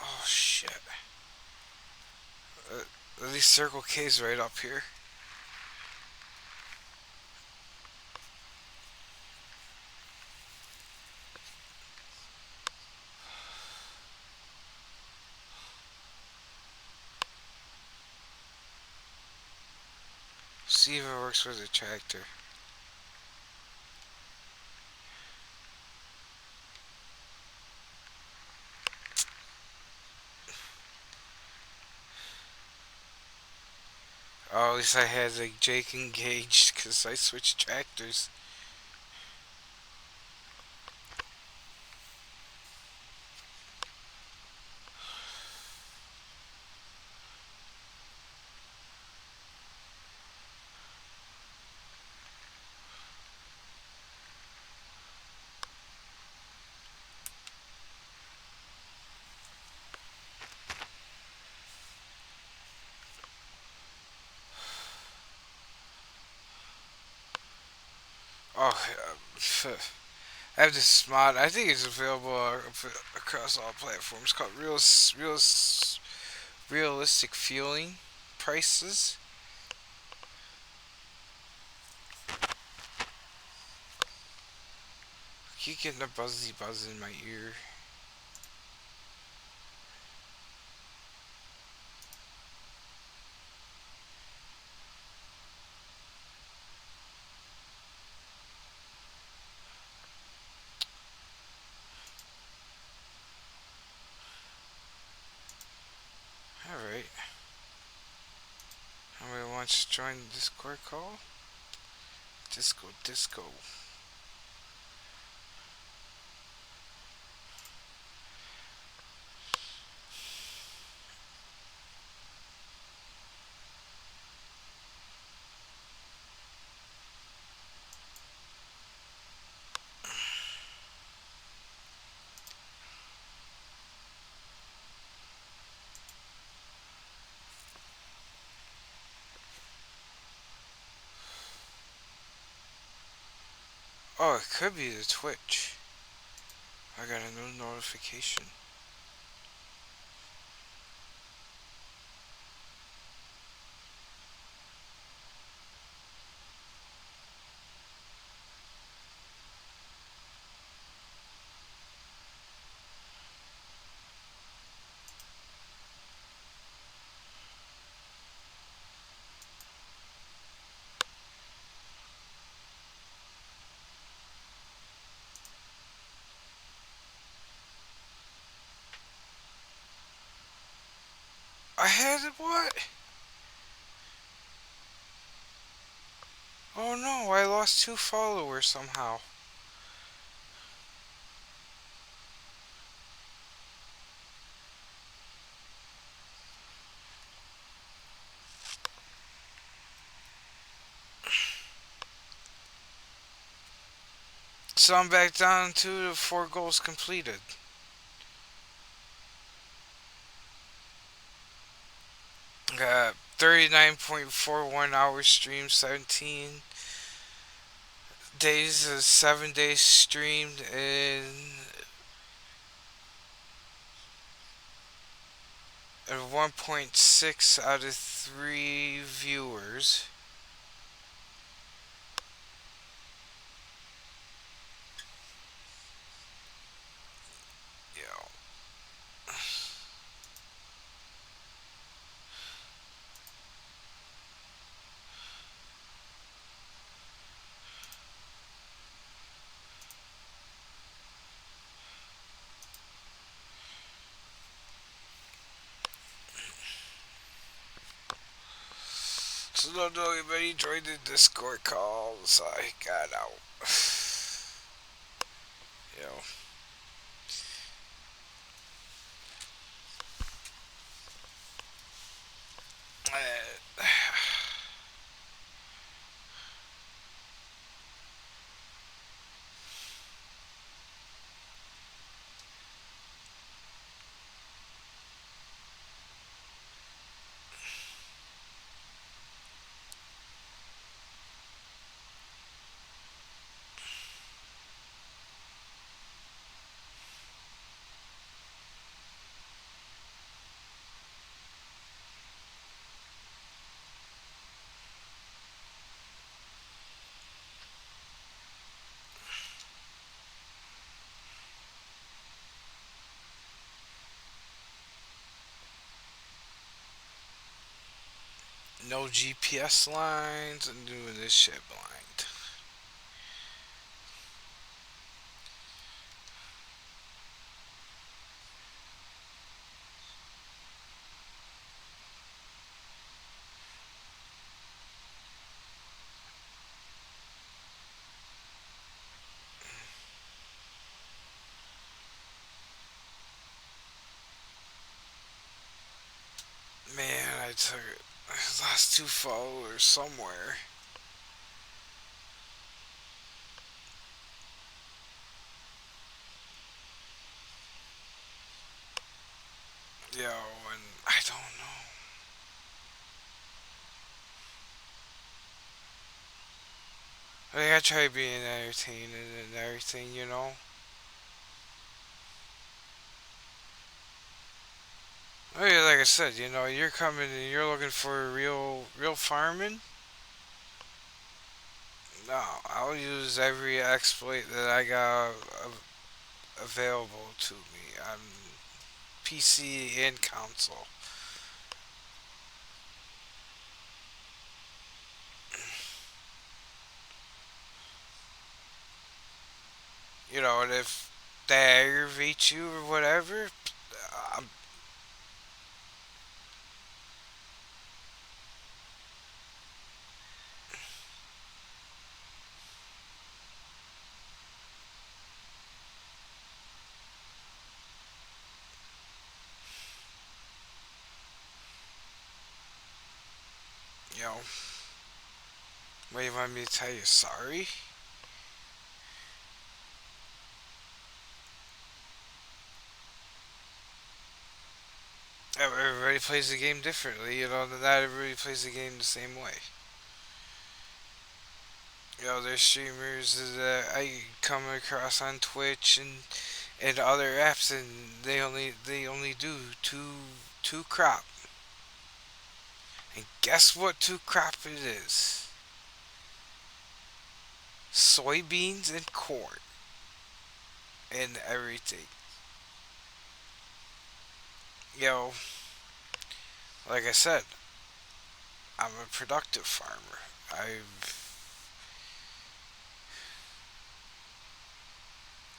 oh shit. At least Circle K's right up here. See if it works with the tractor. at least I had like Jake engaged because I switched tractors. Oh, I have this mod. I think it's available across all platforms. Called Realistic Feeling Prices. Keep getting a buzz in my ear. All right. Somebody wants to join the Discord call? Disco. Oh, it could be the Twitch. I got a new notification. I had it. What? Oh no! I lost 2 followers somehow. So I'm back down to the 4 goals completed. 39.41 hours streamed, 17 days, 7 days streamed, and 1.6 out of 3 viewers. Yeah. So don't know anybody joined the Discord calls. I got out. You know. Uh, no GPS lines. I'm doing this shit blind. took it. I lost 2 followers somewhere. Yo, and I don't know. Like, I try being entertaining and everything, you know. Oh yeah, like I said, you're coming and you're looking for real farming. No, I'll use every exploit that I got available to me on PC and console. And if that aggravates you or whatever, um, you know, what do you want me to tell you? Sorry. Everybody plays the game differently. Not everybody plays the game the same way. There's streamers that I come across on Twitch and other apps, and they only do two crop. And guess what two crop it is? Soybeans and corn and everything. Yo, like I said, I'm a productive farmer. I've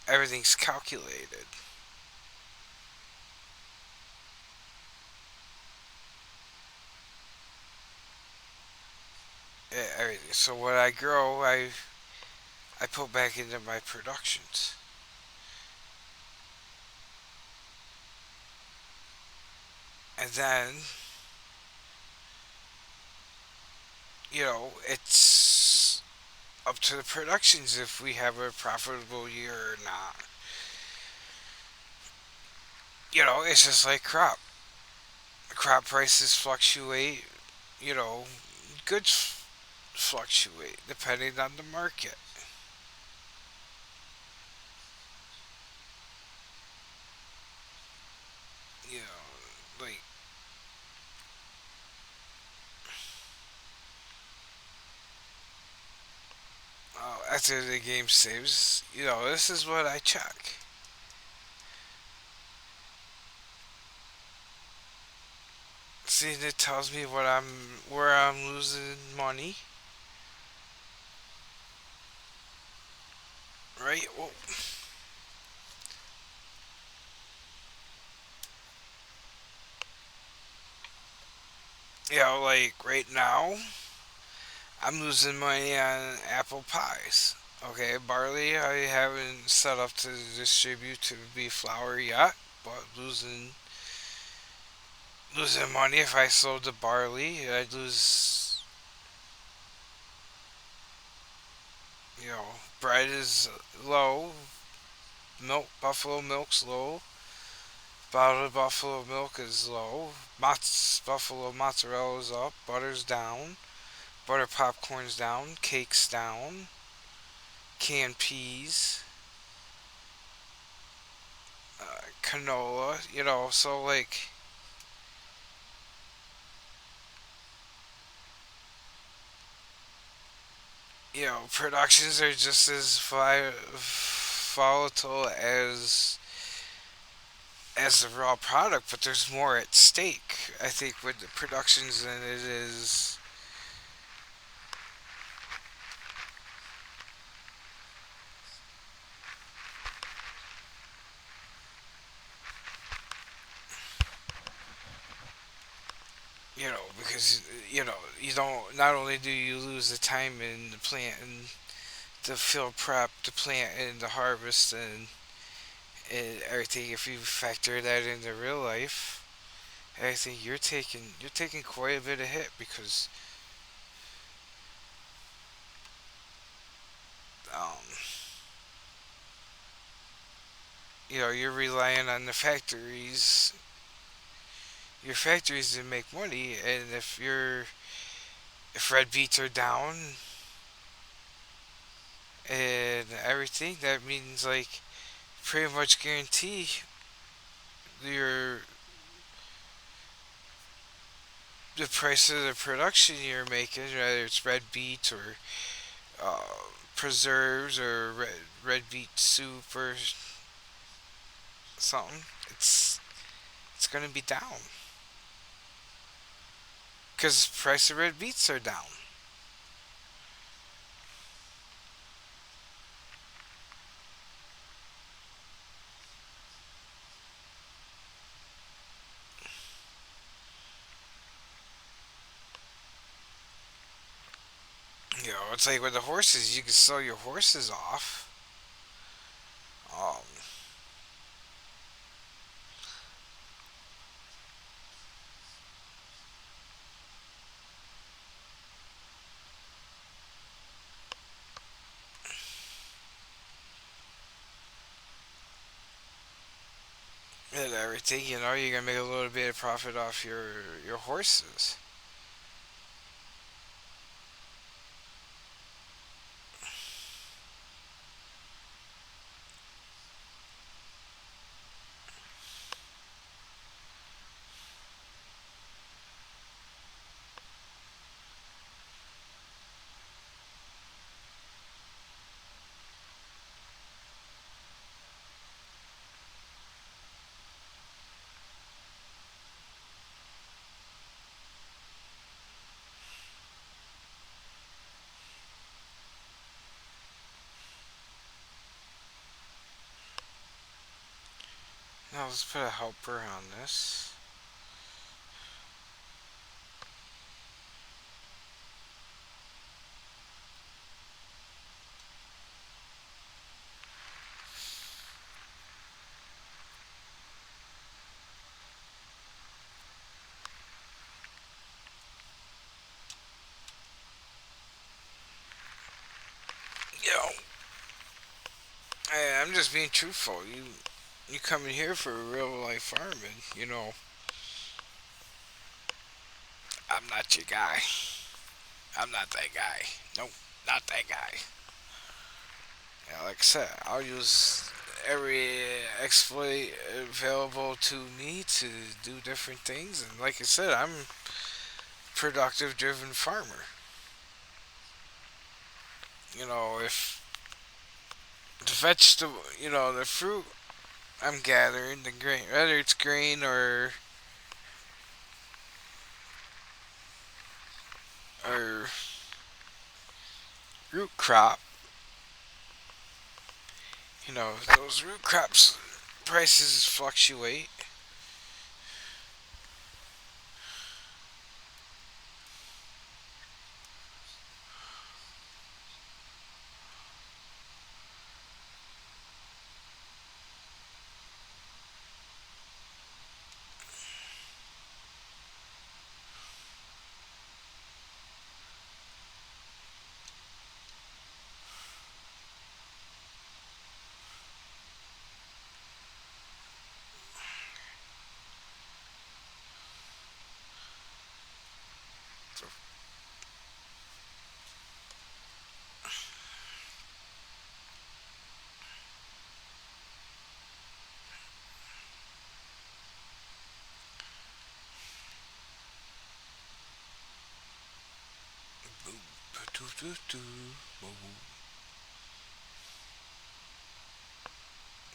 Everything's calculated. Everything. So what I grow, I put back into my productions, and then it's up to the productions if we have a profitable year or not. It's just like crop. Crop prices fluctuate. You know, goods fluctuate depending on the market. You know, like after the game saves, this is what I check. See, it tells me where I'm losing money, right? Well, like right now, I'm losing money on apple pies. Okay, barley I haven't set up to distribute to be flour yet, but losing money if I sold the barley. I'd lose. Bread is low. Buffalo milk's low. Bottled buffalo milk is low. Buffalo mozzarella's up. Butter's down. Butter popcorn's down. Cake's down. Canned peas. Canola. So like, productions are just as volatile as the raw product, but there's more at stake. I think with the productions than it is. Because you don't. Not only do you lose the time in the plant and the field prep, the plant and the harvest and everything. If you factor that into real life, I think you're taking quite a bit of hit because um, you're relying on the factories, your factories to make money, and if red beets are down and everything, that means like pretty much guarantee your the price of the production you're making, whether it's red beets or uh, preserves or red beet soup or something, it's gonna be down because price of red beets are down. It's like with the horses, you can sell your horses off. Um, and everything, you're gonna make a little bit of profit off your horses. Now let's put a helper on this. Yo, I'm just being truthful. You coming here for real life farming. I'm not your guy. I'm not that guy. Nope, not that guy. Like I said, I'll use every exploit available to me to do different things. And like I said, I'm a productive, driven farmer. If the vegetable, the fruit I'm gathering, the grain, whether it's grain or root crop, those root crops prices fluctuate. So,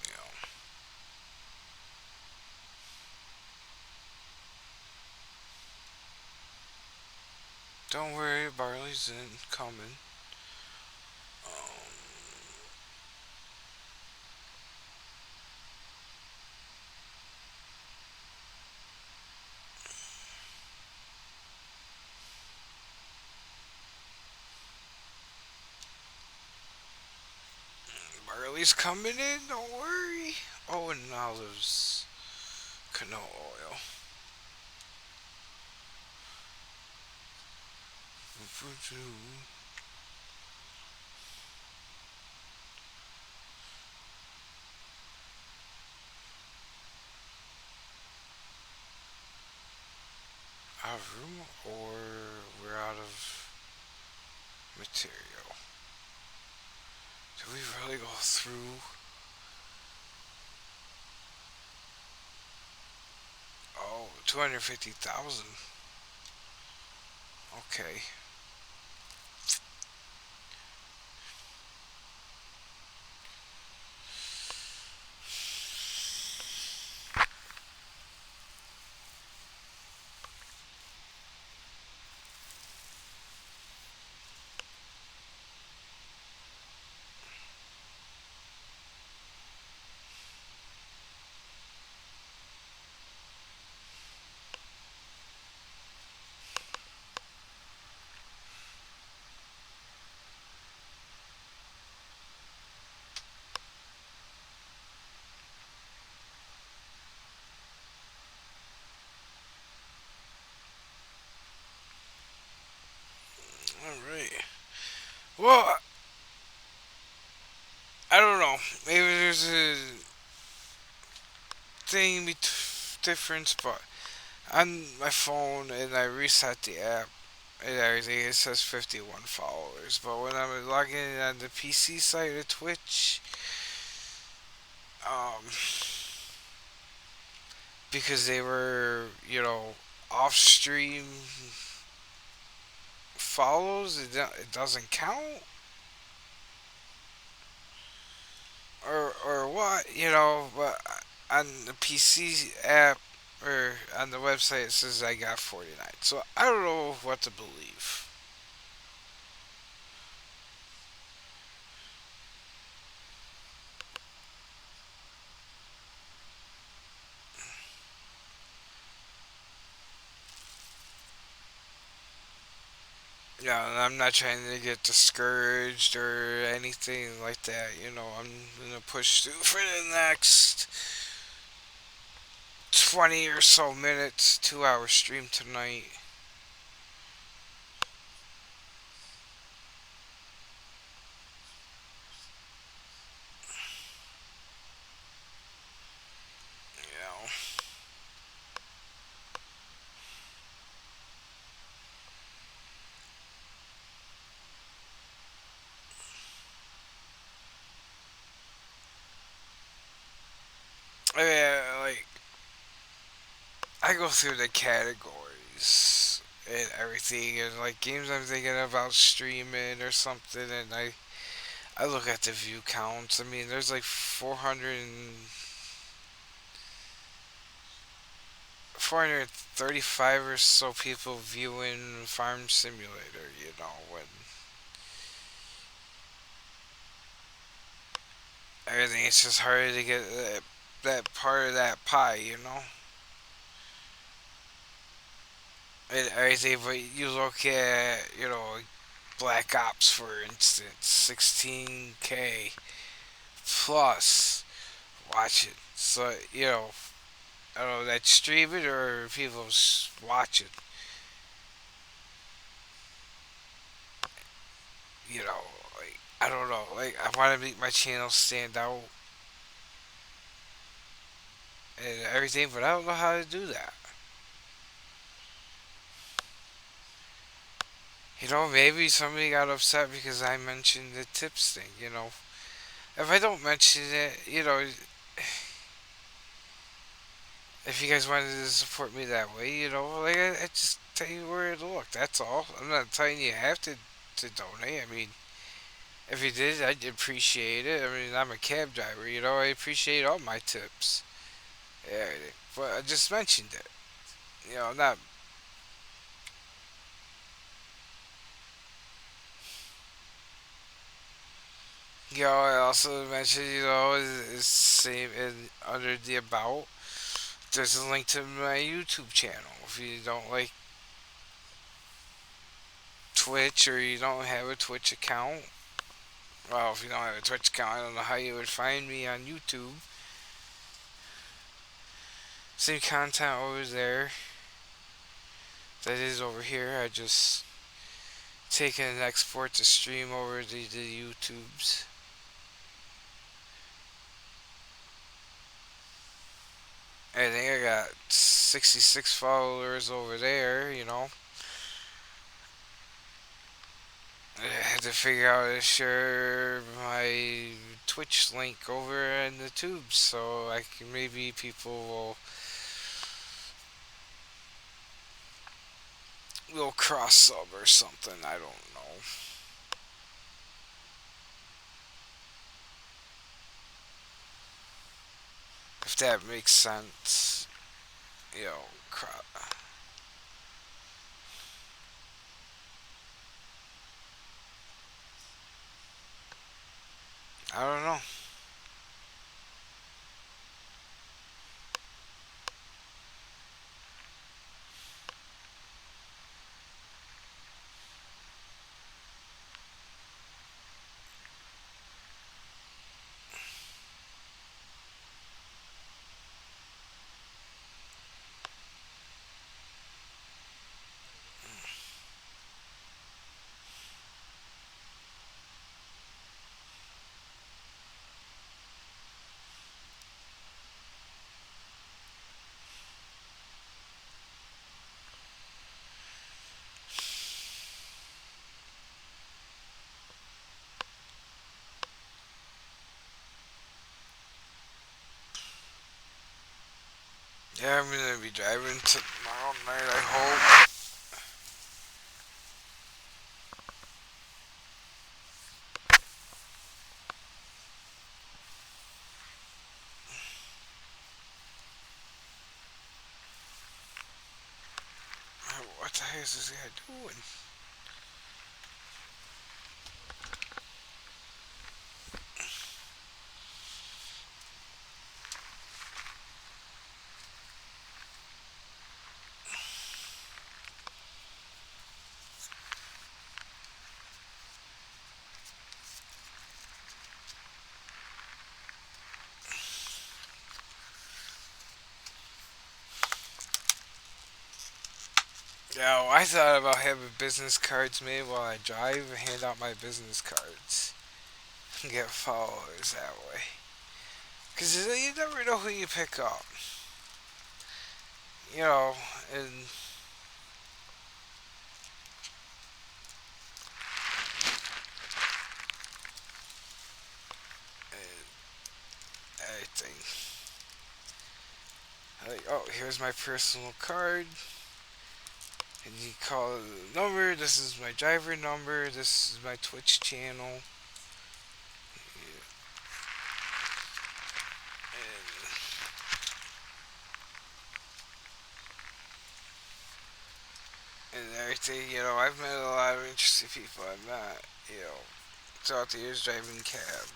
you know, don't worry, barley's in coming. Barley's coming in. Don't worry. Oh, and olives, canola oil. Out of room or we're out of material? Do we really go through? Oh, 250,000. Okay. All right. Well, I don't know. Maybe there's a thing difference, but on my phone and I reset the app and everything, it says 51 followers. But when I'm logging in on the PC site of Twitch, um, because they were, off stream follows, it doesn't count, or what, but on the PC app or on the website it says I got 49. So I don't know what to believe. Yeah, and I'm not trying to get discouraged or anything like that. I'm gonna push through for the next 20 or so minutes, 2 hour stream tonight. You like I go through the categories and everything, and like games I'm thinking about streaming or something, and I look at the view counts. I mean, there's like 435 or so people viewing Farm Simulator. When everything, it's just hard to get that part of that pie. And everything. But you look at Black Ops, for instance, 16K plus watch it. So I don't know that stream it or people watch it. You know, like I don't know. Like I want to make my channel stand out and everything, but I don't know how to do that. Maybe somebody got upset because I mentioned the tips thing. If I don't mention it, if you guys wanted to support me that way, like I just tell you where to look. That's all. I'm not telling you have to donate. I mean, if you did, I'd appreciate it. I mean, I'm a cab driver. I appreciate all my tips. Yeah, but I just mentioned it. Not. I also mentioned, is same in under the about. There's a link to my YouTube channel. If you don't like Twitch or you don't have a Twitch account, well, if you don't have a Twitch account, I don't know how you would find me on YouTube. Same content over there that is over here. I just take and export the stream over to the YouTubes. I think I got 66 followers over there. I had to figure out how to share my Twitch link over in the tubes so I can maybe people will cross sub or something. I don't know if that makes sense. You know, I don't know. Yeah, I'm gonna be driving tomorrow night. I hope. What the heck is this guy doing? Yeah, I thought about having business cards made while I drive and hand out my business cards and get followers that way. Because you never know who you pick up. You know, and, and everything. Like, oh, here's my personal card. And you call the number. This is my driver number. This is my Twitch channel. And everything. I've met a lot of interesting people. I've met, throughout the years driving cab.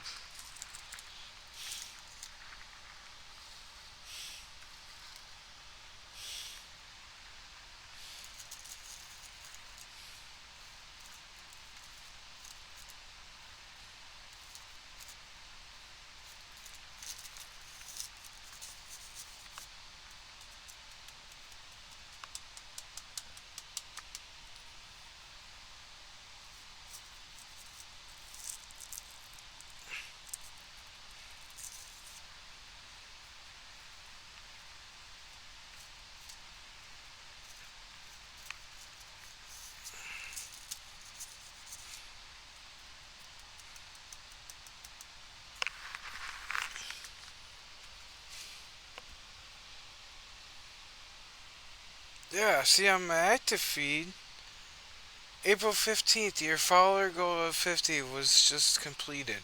Yeah, see, on my active feed, April 15th, your follower goal of 50 was just completed.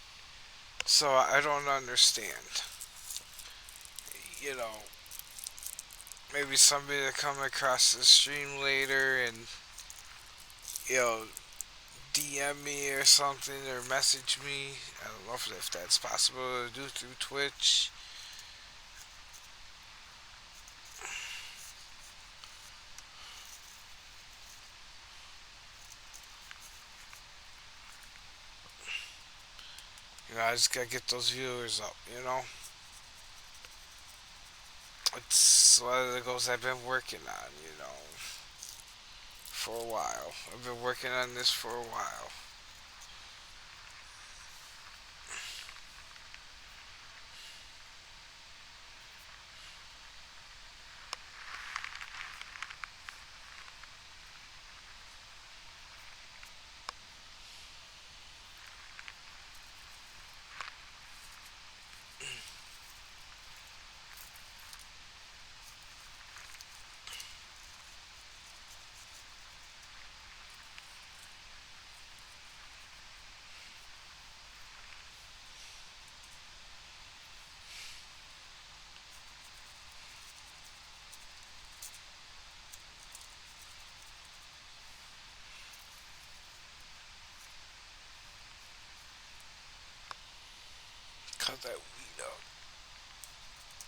So I don't understand. You know, maybe somebody to come across the stream later and, you know, DM me or something or message me. I don't know if that's possible to do through Twitch. I just gotta get those viewers up. It's one of the goals I've been working on. for a while. I've been working on this for a while. Cut that weed up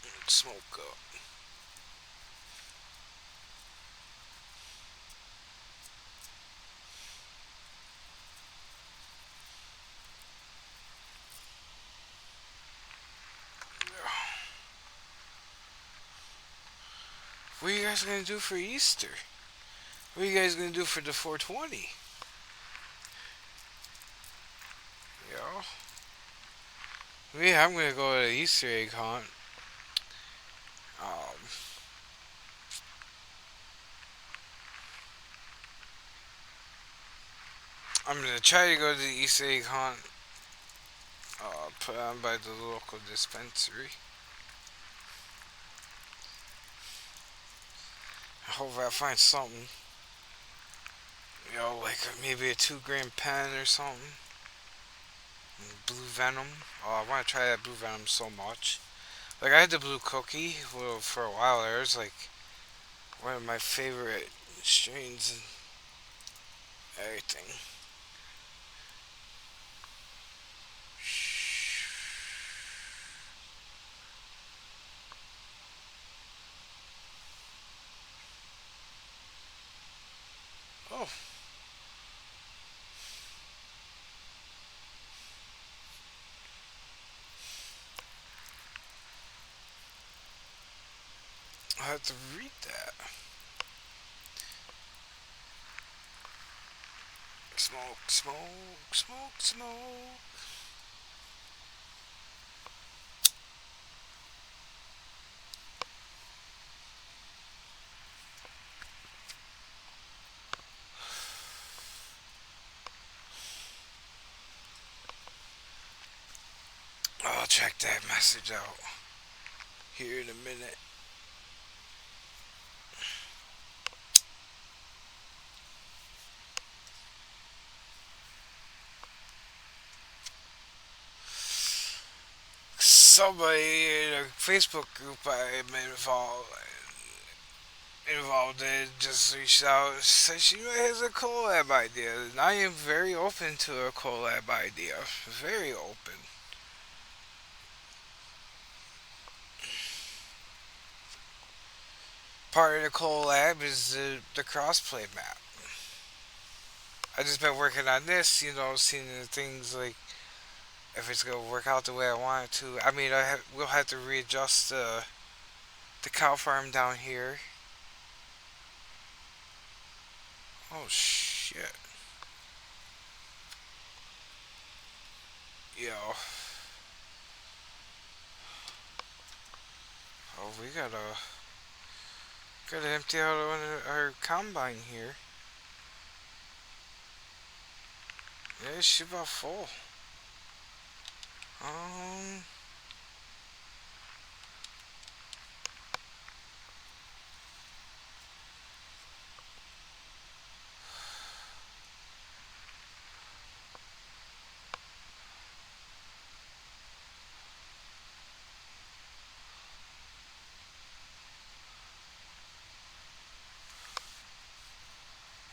and smoke up. What are you guys gonna do for Easter? What are you guys gonna do for the 420? Yo, I'm gonna go to the Easter egg hunt. Um, I'm gonna try to go to the Easter egg hunt. Put on by the local dispensary. I hope I find something. Like maybe a 2 gram pen or something. Blue Venom. Oh, I want to try that Blue Venom so much. Like I had the Blue Cookie for a while there. It's like one of my favorite strains and everything. Oh, I have to read that. Smoke, smoke, smoke, smoke. I'll check that message out here in a minute. Somebody in a Facebook group I'm involved in just reached out and said she has a collab idea. And I am very open to a collab idea. Very open. Part of the collab is the crossplay map. I just been working on this, seeing the things like if it's gonna work out the way I want it to. I mean, we'll have to readjust the cow farm down here. Oh shit, yo, oh we gotta empty out our combine here. Yeah, she's about full. Um,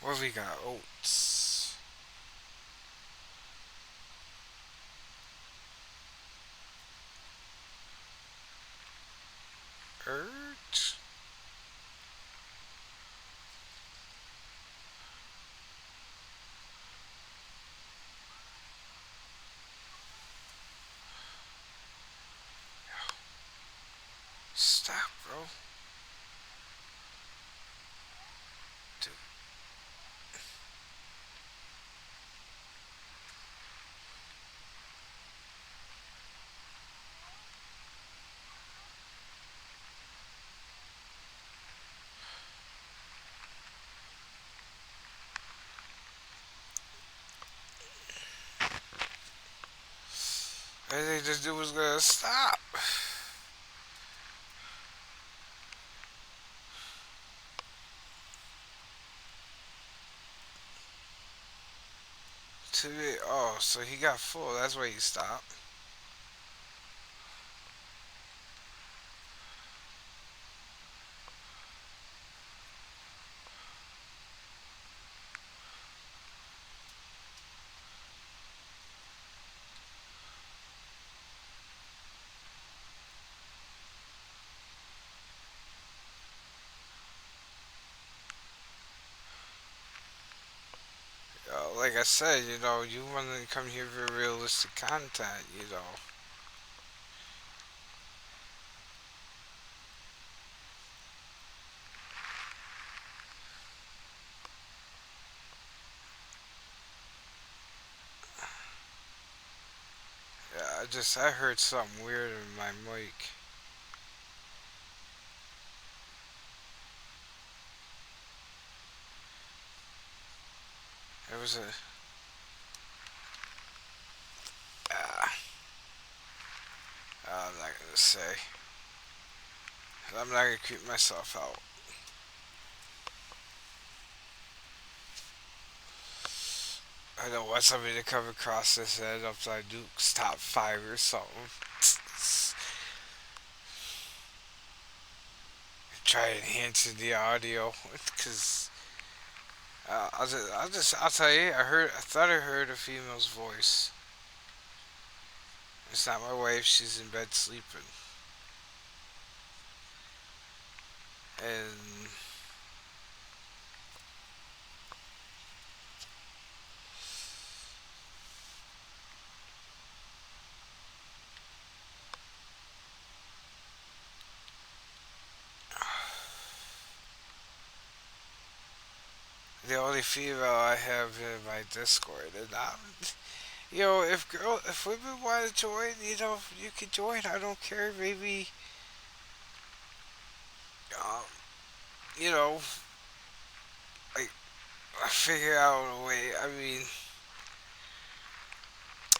what we got? Oats. Ert. Stop, bro. Dude. this dude was gonna stop. Oh, so he got full. That's why he stopped. Like I said, you want to come here for realistic content. Yeah, I heard something weird in my mic. It was a. Uh, I'm not gonna say. I'm not gonna creep myself out. I don't want somebody to come across this and upside Duke's top five or something. Try enhancing the audio, cause I'll tell you. I thought I heard a female's voice. It's not my wife. She's in bed sleeping, and the only female I have in my Discord, and if women want to join, you can join. I don't care. Maybe, um, you know, like figure out a way. I mean,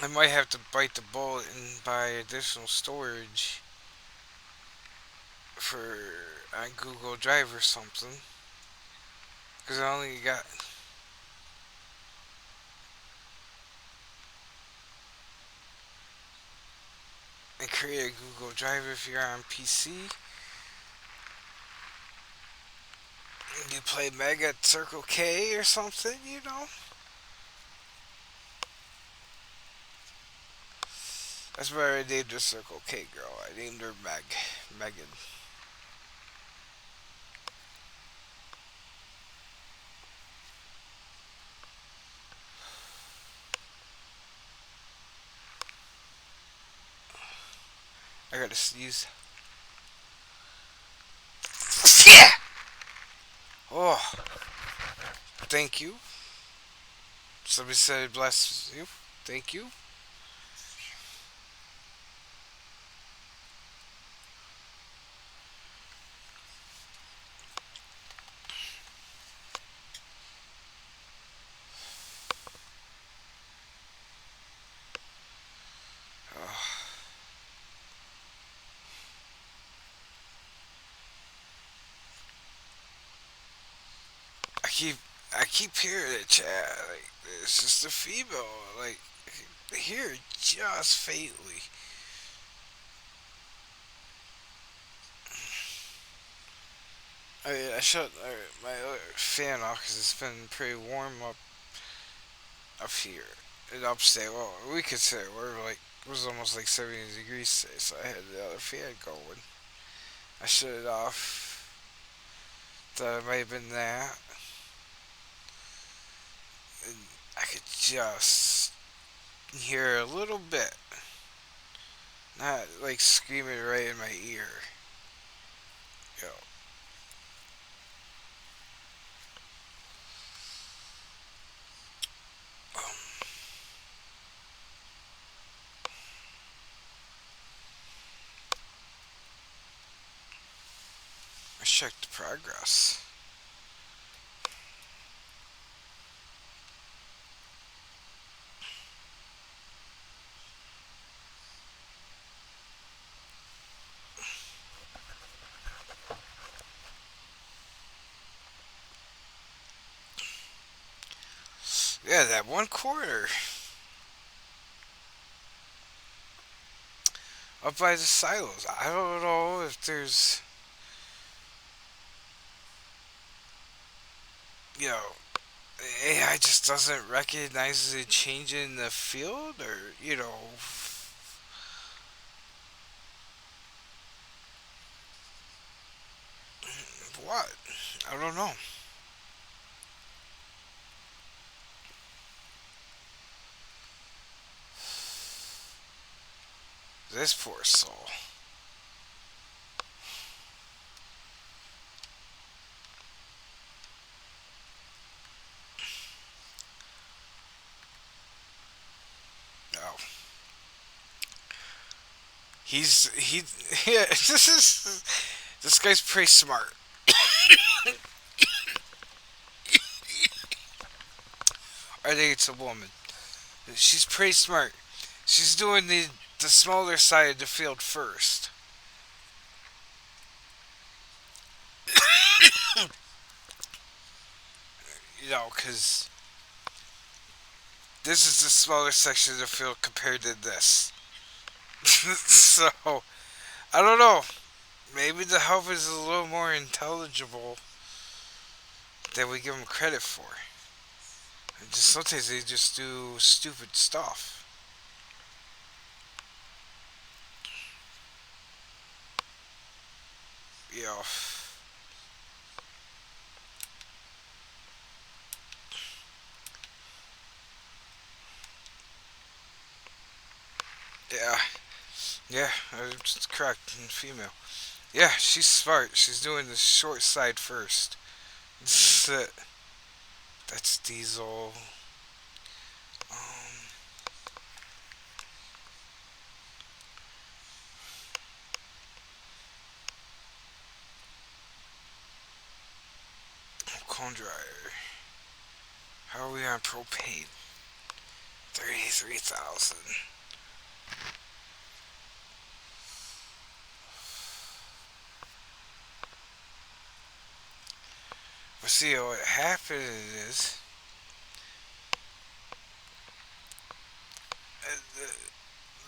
I might have to bite the bullet and buy additional storage for on Google Drive or something. Because I only got and create a Google Drive if you're on PC. You play Mega at Circle K or something. That's why I named her Circle K girl. I named her Megan. I gotta sneeze. Yeah! Oh, thank you. Somebody said bless you. Thank you. Oh, I keep I keep hearing it, Chad. Like it's just a female. Like I hear it just faintly. I shut my other fan off because it's been pretty warm up here and upstate. Well, we could say we're like it was almost like 70 degrees today, so I had the other fan going. I shut it off. Thought it might have been that, and I could just hear a little bit, not like screaming right in my ear. You know, I checked the progress. Yeah, that 1 quarter up by the silos. I don't know if there's, you know, AI just doesn't recognize a change in the field, or what? I don't know. This poor soul. No, he. Yeah, this guy's pretty smart. I think it's a woman. She's pretty smart. She's doing the smaller side of the field first. Because this is the smaller section of the field compared to this. So I don't know. Maybe the help is a little more intelligible than we give them credit for. And just sometimes they just do stupid stuff. You know. Yeah. Yeah. It's correct. Female. Yeah, she's smart. She's doing the short side first. That's Diesel. Um, Cone dryer. How are we on propane? 33,000. But see, what happened is,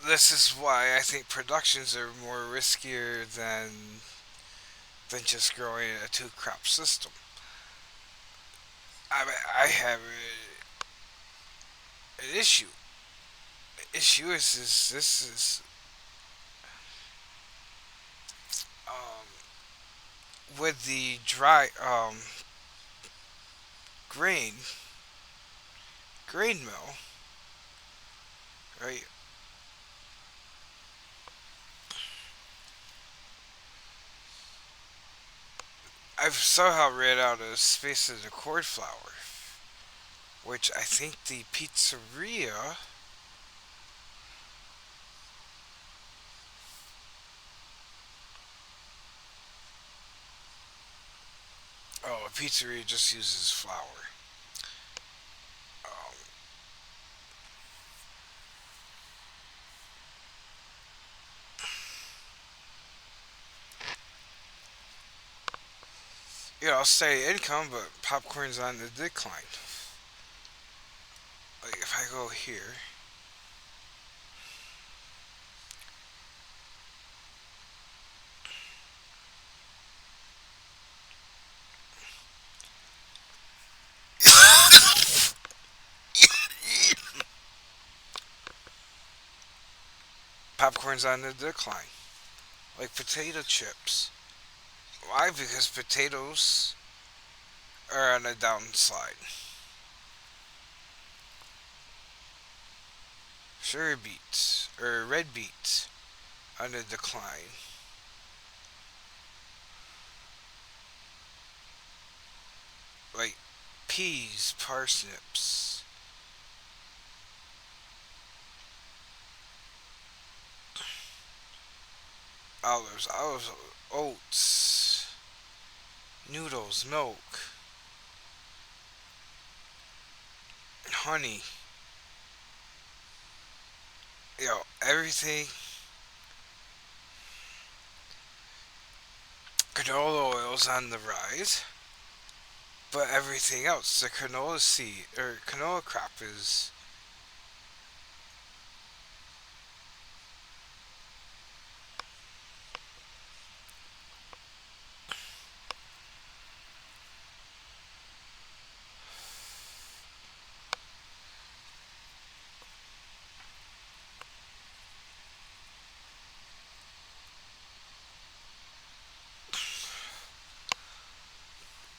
this is why I think productions are more riskier than just growing a two crop system. I mean, I have an issue. The issue is this is um, with the dry grain grain mill, right? I've somehow ran out of space in the cord flour, which I think the pizzeria. Oh, a pizzeria just uses flour. Um, I'll say income, but popcorn's on the decline. Like if I go here, popcorn's on the decline. Like potato chips. Why? Because potatoes are on a downslide. Sugar beets or red beets on the decline. Like peas, parsnips, olives, oats, noodles, milk, honey. Everything. Canola oil's on the rise. But everything else, the canola seed or canola crop is.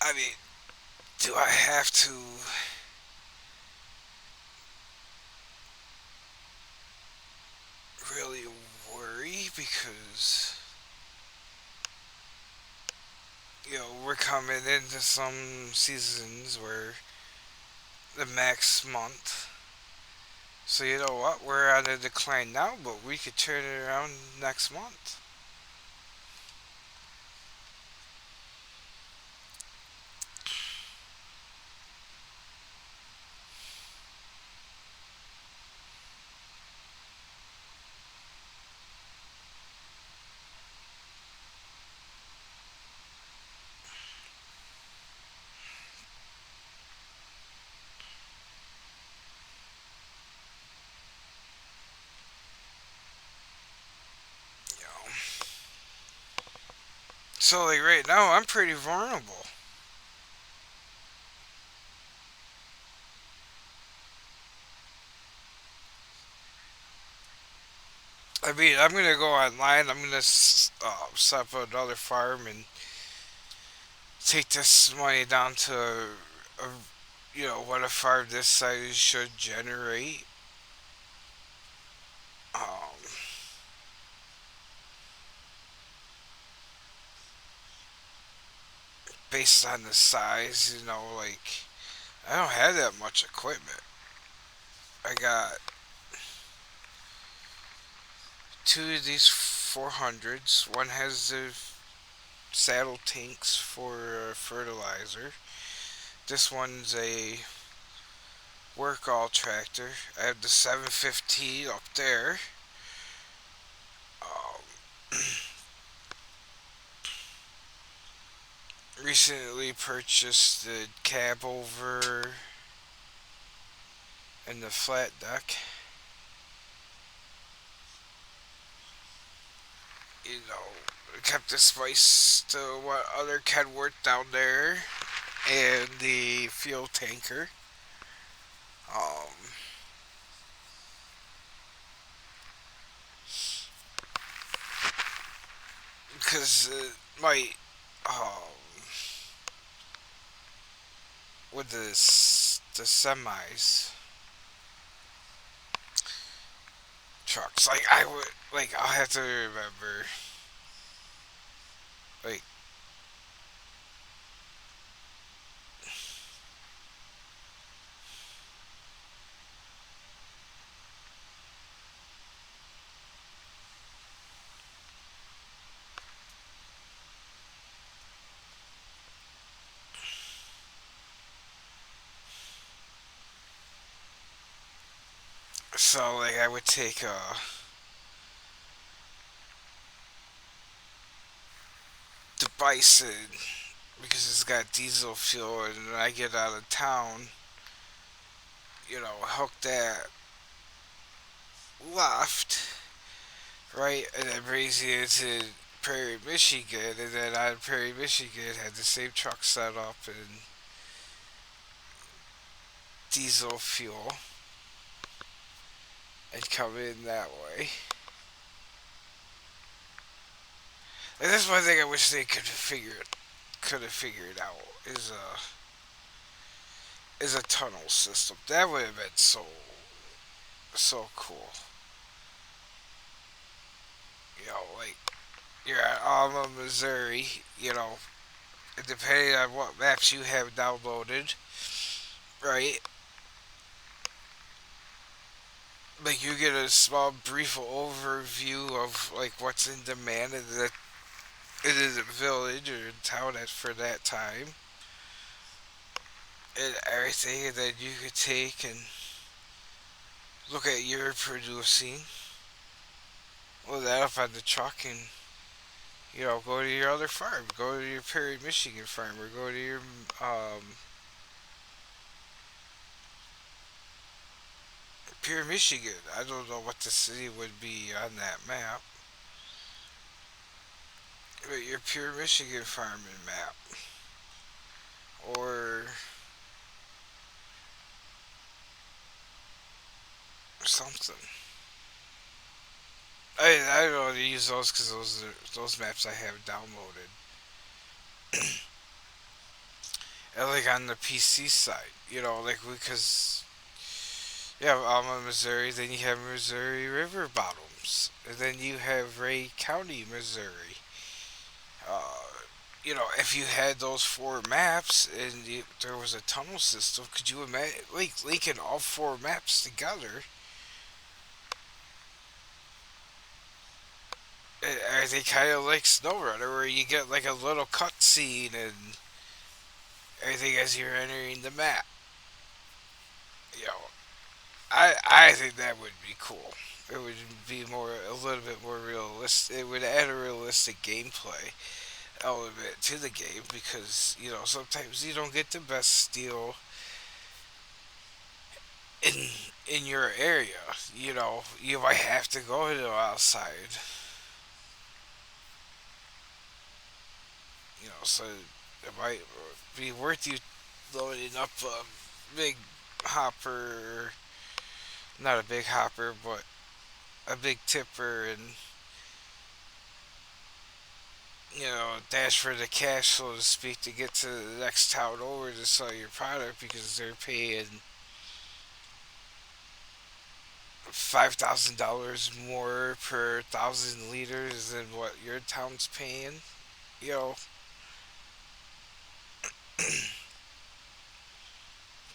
I mean, do I have to really worry because we're coming into some seasons where the max month. So you know what? We're on a decline now, but we could turn it around next month. You know. So like right now, I'm pretty vulnerable. I mean, I'm gonna go online. I'm gonna set up another farm and take this money down to what a farm this size should generate. Um, Based on the size, like I don't have that much equipment. I got two of these 400s. One has the saddle tanks for fertilizer. This one's a work all tractor. I have the 715 up there. Um, Recently purchased the cab over and the flat deck. Kept the spice to what other can work down there, and the fuel tanker. Um, because my with the semis trucks, like I would I'll have to remember like so like I would take the bison because it's got diesel fuel, and when I get out of town, hook that left, right, and then brings you to Prairie, Michigan, and then out of Prairie, Michigan, had the same truck set up and diesel fuel, and come in that way. And that's one thing I wish they could have figured out is a tunnel system. That would have been so cool. Like you're at Alma, Missouri. Depending on what maps you have downloaded, right? Like you get a small brief overview of like what's in demand in the village or town for that time, and everything, and then you could take and look at your producing, load that up on the truck, and Go to your other farm. Go to your Perry, Michigan farm, or go to your Perry, Michigan. I don't know what the city would be on that map, but your Pure Michigan farming map, or something. I don't know how to use those because those maps I have downloaded. And like on the PC side, like because you have Alma, Missouri, then you have Missouri River Bottoms, and then you have Ray County, Missouri. If you had those four maps and there was a tunnel system, could you imagine like linking all four maps together? Are they kind of like SnowRunner, where you get like a little cutscene and everything as you're entering the map? You know, I think that would be cool. It would be a little bit more realistic. It would add a realistic gameplay element to the game because sometimes you don't get the best steel in in your area. You might have to go to the outside. So it might be worth you loading up a big hopper, not a big hopper, but a big tipper, and dash for the cash, so to speak, to get to the next town over to sell your product because they're paying $5,000 more per 1,000 liters than what your town's paying. You know,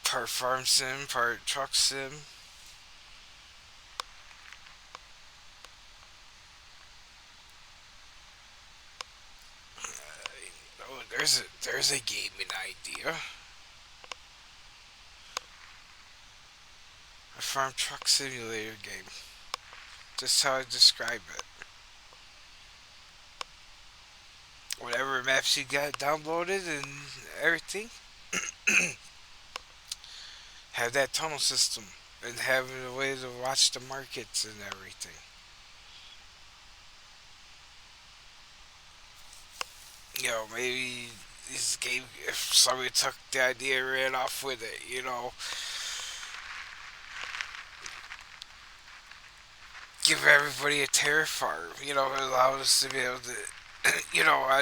part farm sim, part truck sim. Oh, there's a gaming idea. A farm truck simulator game. Just how I describe it. Whatever maps you got downloaded and everything, have that tunnel system and having a way to watch the markets and everything. Maybe this game, if somebody took the idea and ran off with it, give everybody a terra farm, allow us to be able to,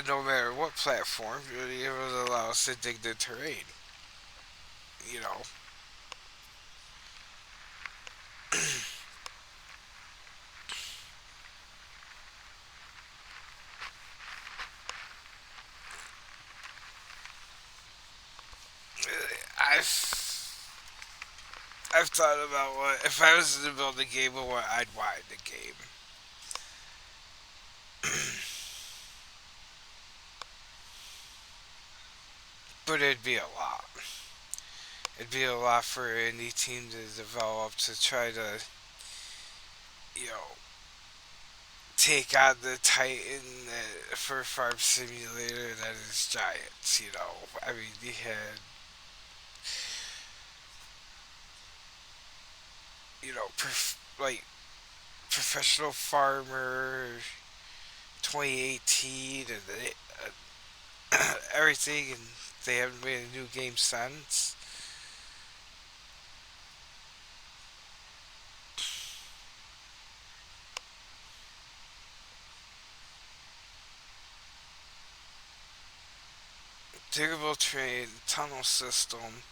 no matter what platform, be able to allow us to dig the terrain, you know. I've I've thought about what if I was to build a game of what I'd want in the game. But it'd be a lot. It'd be a lot for any team to develop to try to, you know, take on the Titan for Farm Simulator that is Giants. I mean, he had, like Professional Farmer 2018 and everything, and they haven't made a new game since. Diggable train tunnel system.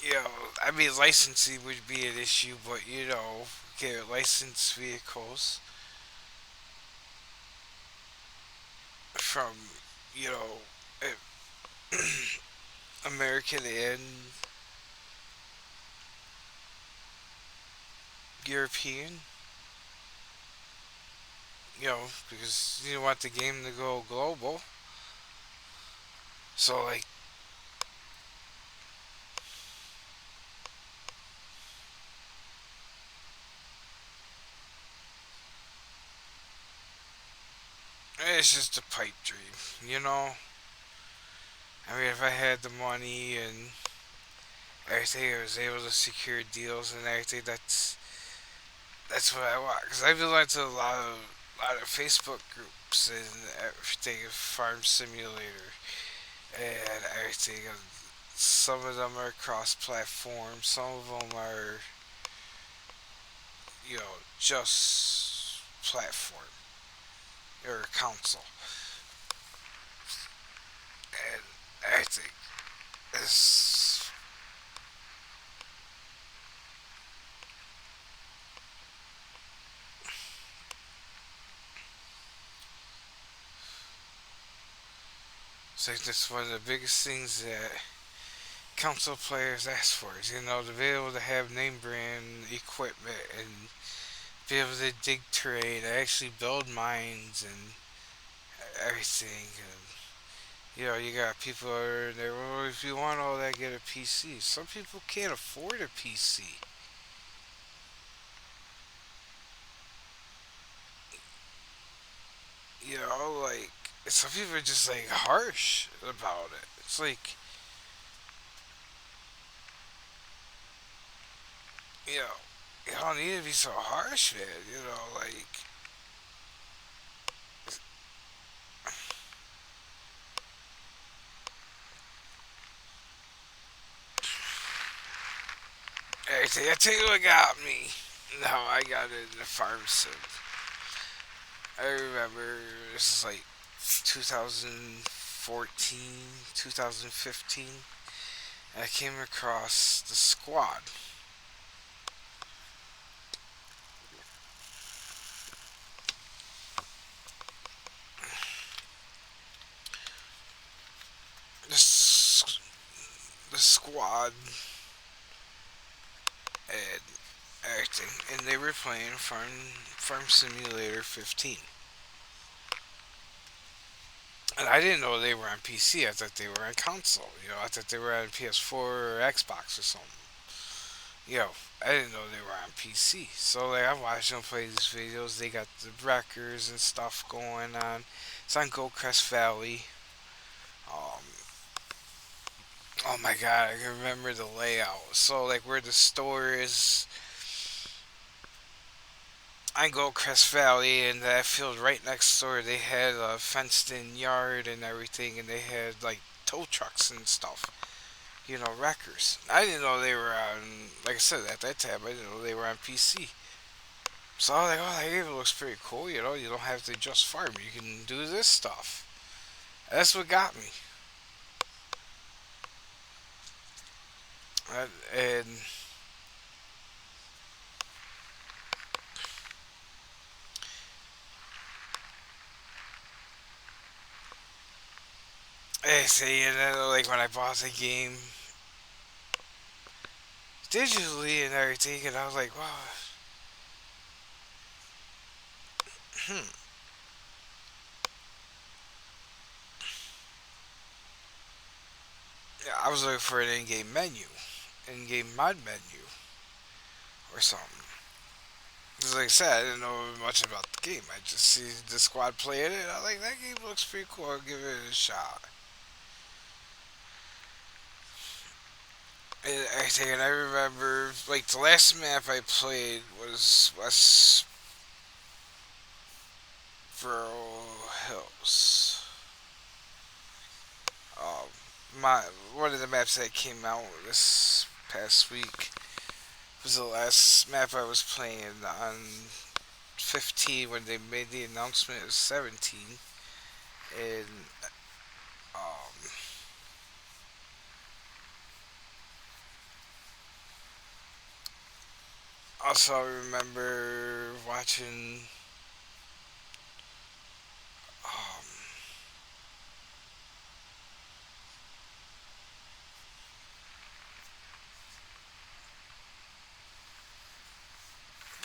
you know, I mean, licensing would be an issue, but get licensed vehicles from you know American and European. Because you want the game to go global. So like it's just a pipe dream, you know. I mean, if I had the money and everything, I was able to secure deals and everything. That's what I want. Cause I've been into a lot of Facebook groups and everything, Farm Simulator and everything. And some of them are cross-platform. Some of them are, just platform or console and everything. It's It's like that's one of the biggest things that console players ask for is, to be able to have name brand equipment and be able to dig terrain, actually build mines and everything. And, you got people that are there, well, if you want all that, get a PC. Some people can't afford a PC. Like, some people are just like harsh about it. It's like, you know, you don't need to be so harsh, man. Like, everything. I tell you what got me. No, I got it in the farm sim. I remember this is like 2014, 2015. I came across the squad. The, the squad and everything. And they were playing Farm Simulator 15. And I didn't know they were on PC. I thought they were on console. I thought they were on PS4 or Xbox or something. Yo, I didn't know they were on PC. So like I watched them play these videos. They got the wreckers and stuff going on. It's on Goldcrest Valley. Um, oh my god, I can remember the layout. So like where the store is on Goldcrest Valley and that field right next door, they had a fenced-in yard and everything, and they had like tow trucks and stuff. Wreckers. I didn't know they were on. Like I said, at that time, I didn't know they were on PC. So I was like, oh, that game looks pretty cool. You don't have to just farm. You can do this stuff. That's what got me. And I say, and then like when I bought the game digitally and everything, and I was like, wow, hmm. Yeah, I was looking for an in-game menu, in-game mod menu, or something. Because like I said, I didn't know much about the game. I just see the squad playing it. I was like, that game looks pretty cool. I'll give it a shot. And everything, and I remember like the last map I played was Westboro Hills. Um, my One of the maps that came out this past week was the last map I was playing on 15 when they made the announcement of 17. And um, also I remember watching. Um,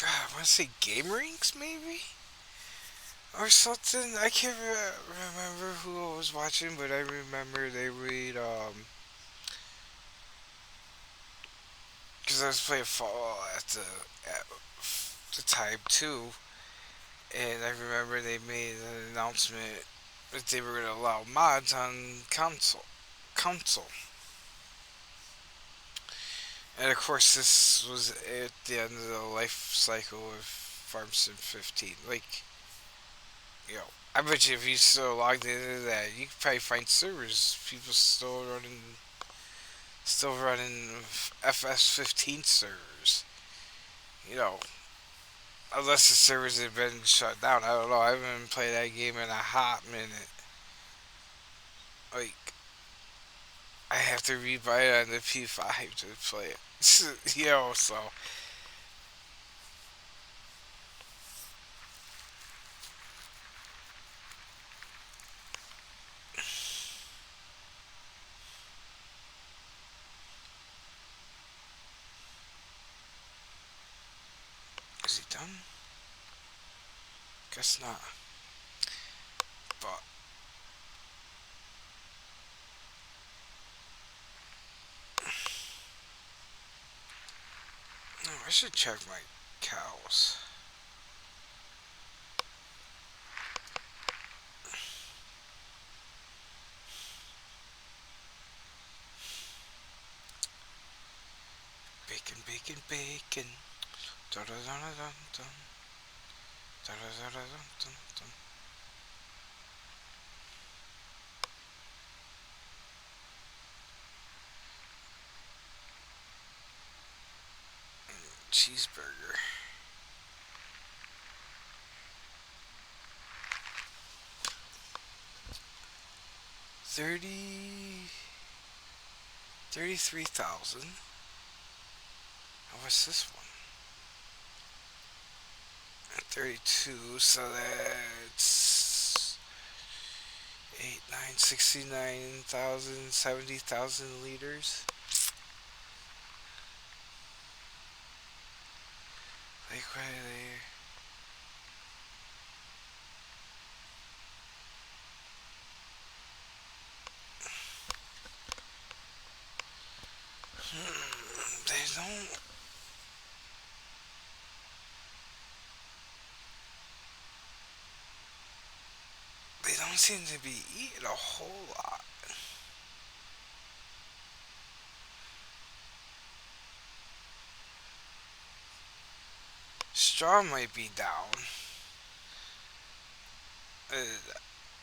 God, I want to say Game Rinks maybe or something. I can't remember who I was watching, but I remember they read because I was playing fall at the time too, And I remember they made an announcement that they were going to allow mods on console. And of course, this was at the end of the life cycle of Farm Sim 15. Like, I bet you if you still logged into that, you could probably find servers, people still running FS15 servers. You know, unless the servers have been shut down. I don't know. I haven't played that game in a hot minute. Like, I have to rebuy it on the P5 to play it. So is he done? Guess not. But no, I should check my cows. Bacon, bacon, bacon. Dun dun dun dun dun. Dun dun dun dun dun dun. Cheeseburger. 30. 33,000. What's this one? 32, so that's 8, 9, 69,000, 70,000 liters. Like, what are they? They don't seem to be eating a whole lot. Straw might be down.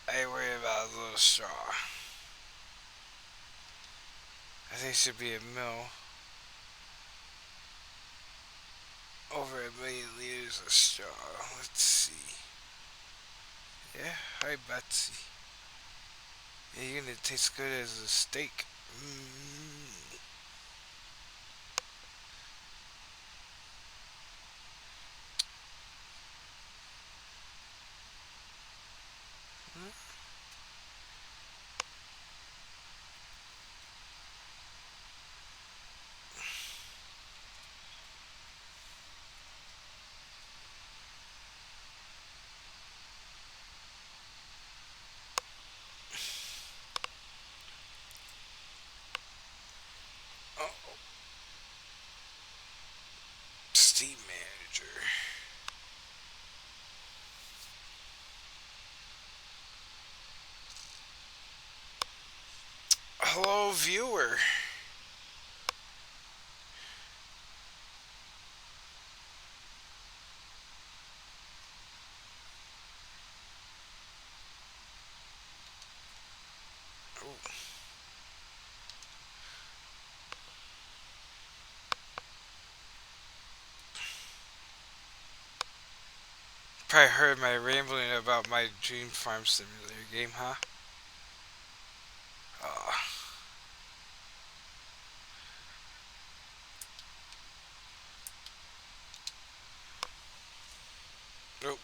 I worry about a little straw. I think it should be a mill. Over a million liters of straw. Let's see. Yeah, hi Betsy. Yeah, you're gonna taste good as a steak. Mm. Oh, Steam Manager. Hello, viewer. Ooh, probably heard my rambling about my Dream Farm Simulator game, huh? Uh, oh,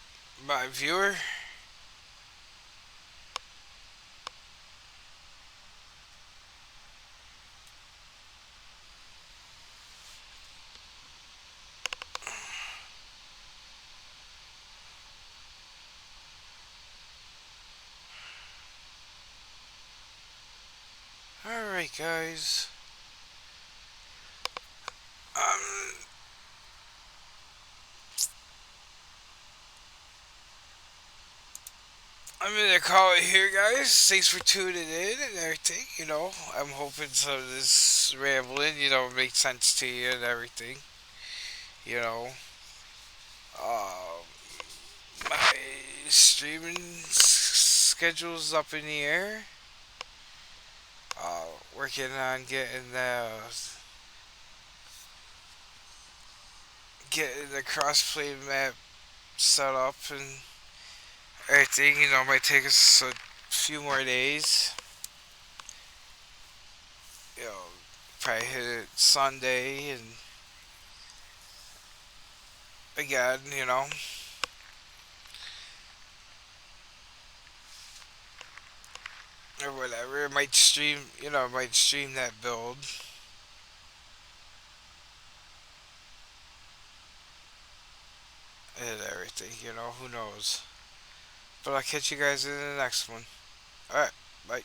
my viewer. Alright, guys. Um, I'm gonna call it here, guys. Thanks for tuning in and everything. I'm hoping some of this rambling, makes sense to you and everything. You know, um, my streaming schedule's up in the air. Working on getting the crossplay map set up and everything. Might take us a few more days. You know, Probably hit it Sunday and again. Or whatever. It might stream. Might stream that build and everything. Who knows? But I'll catch you guys in the next one. All right, bye.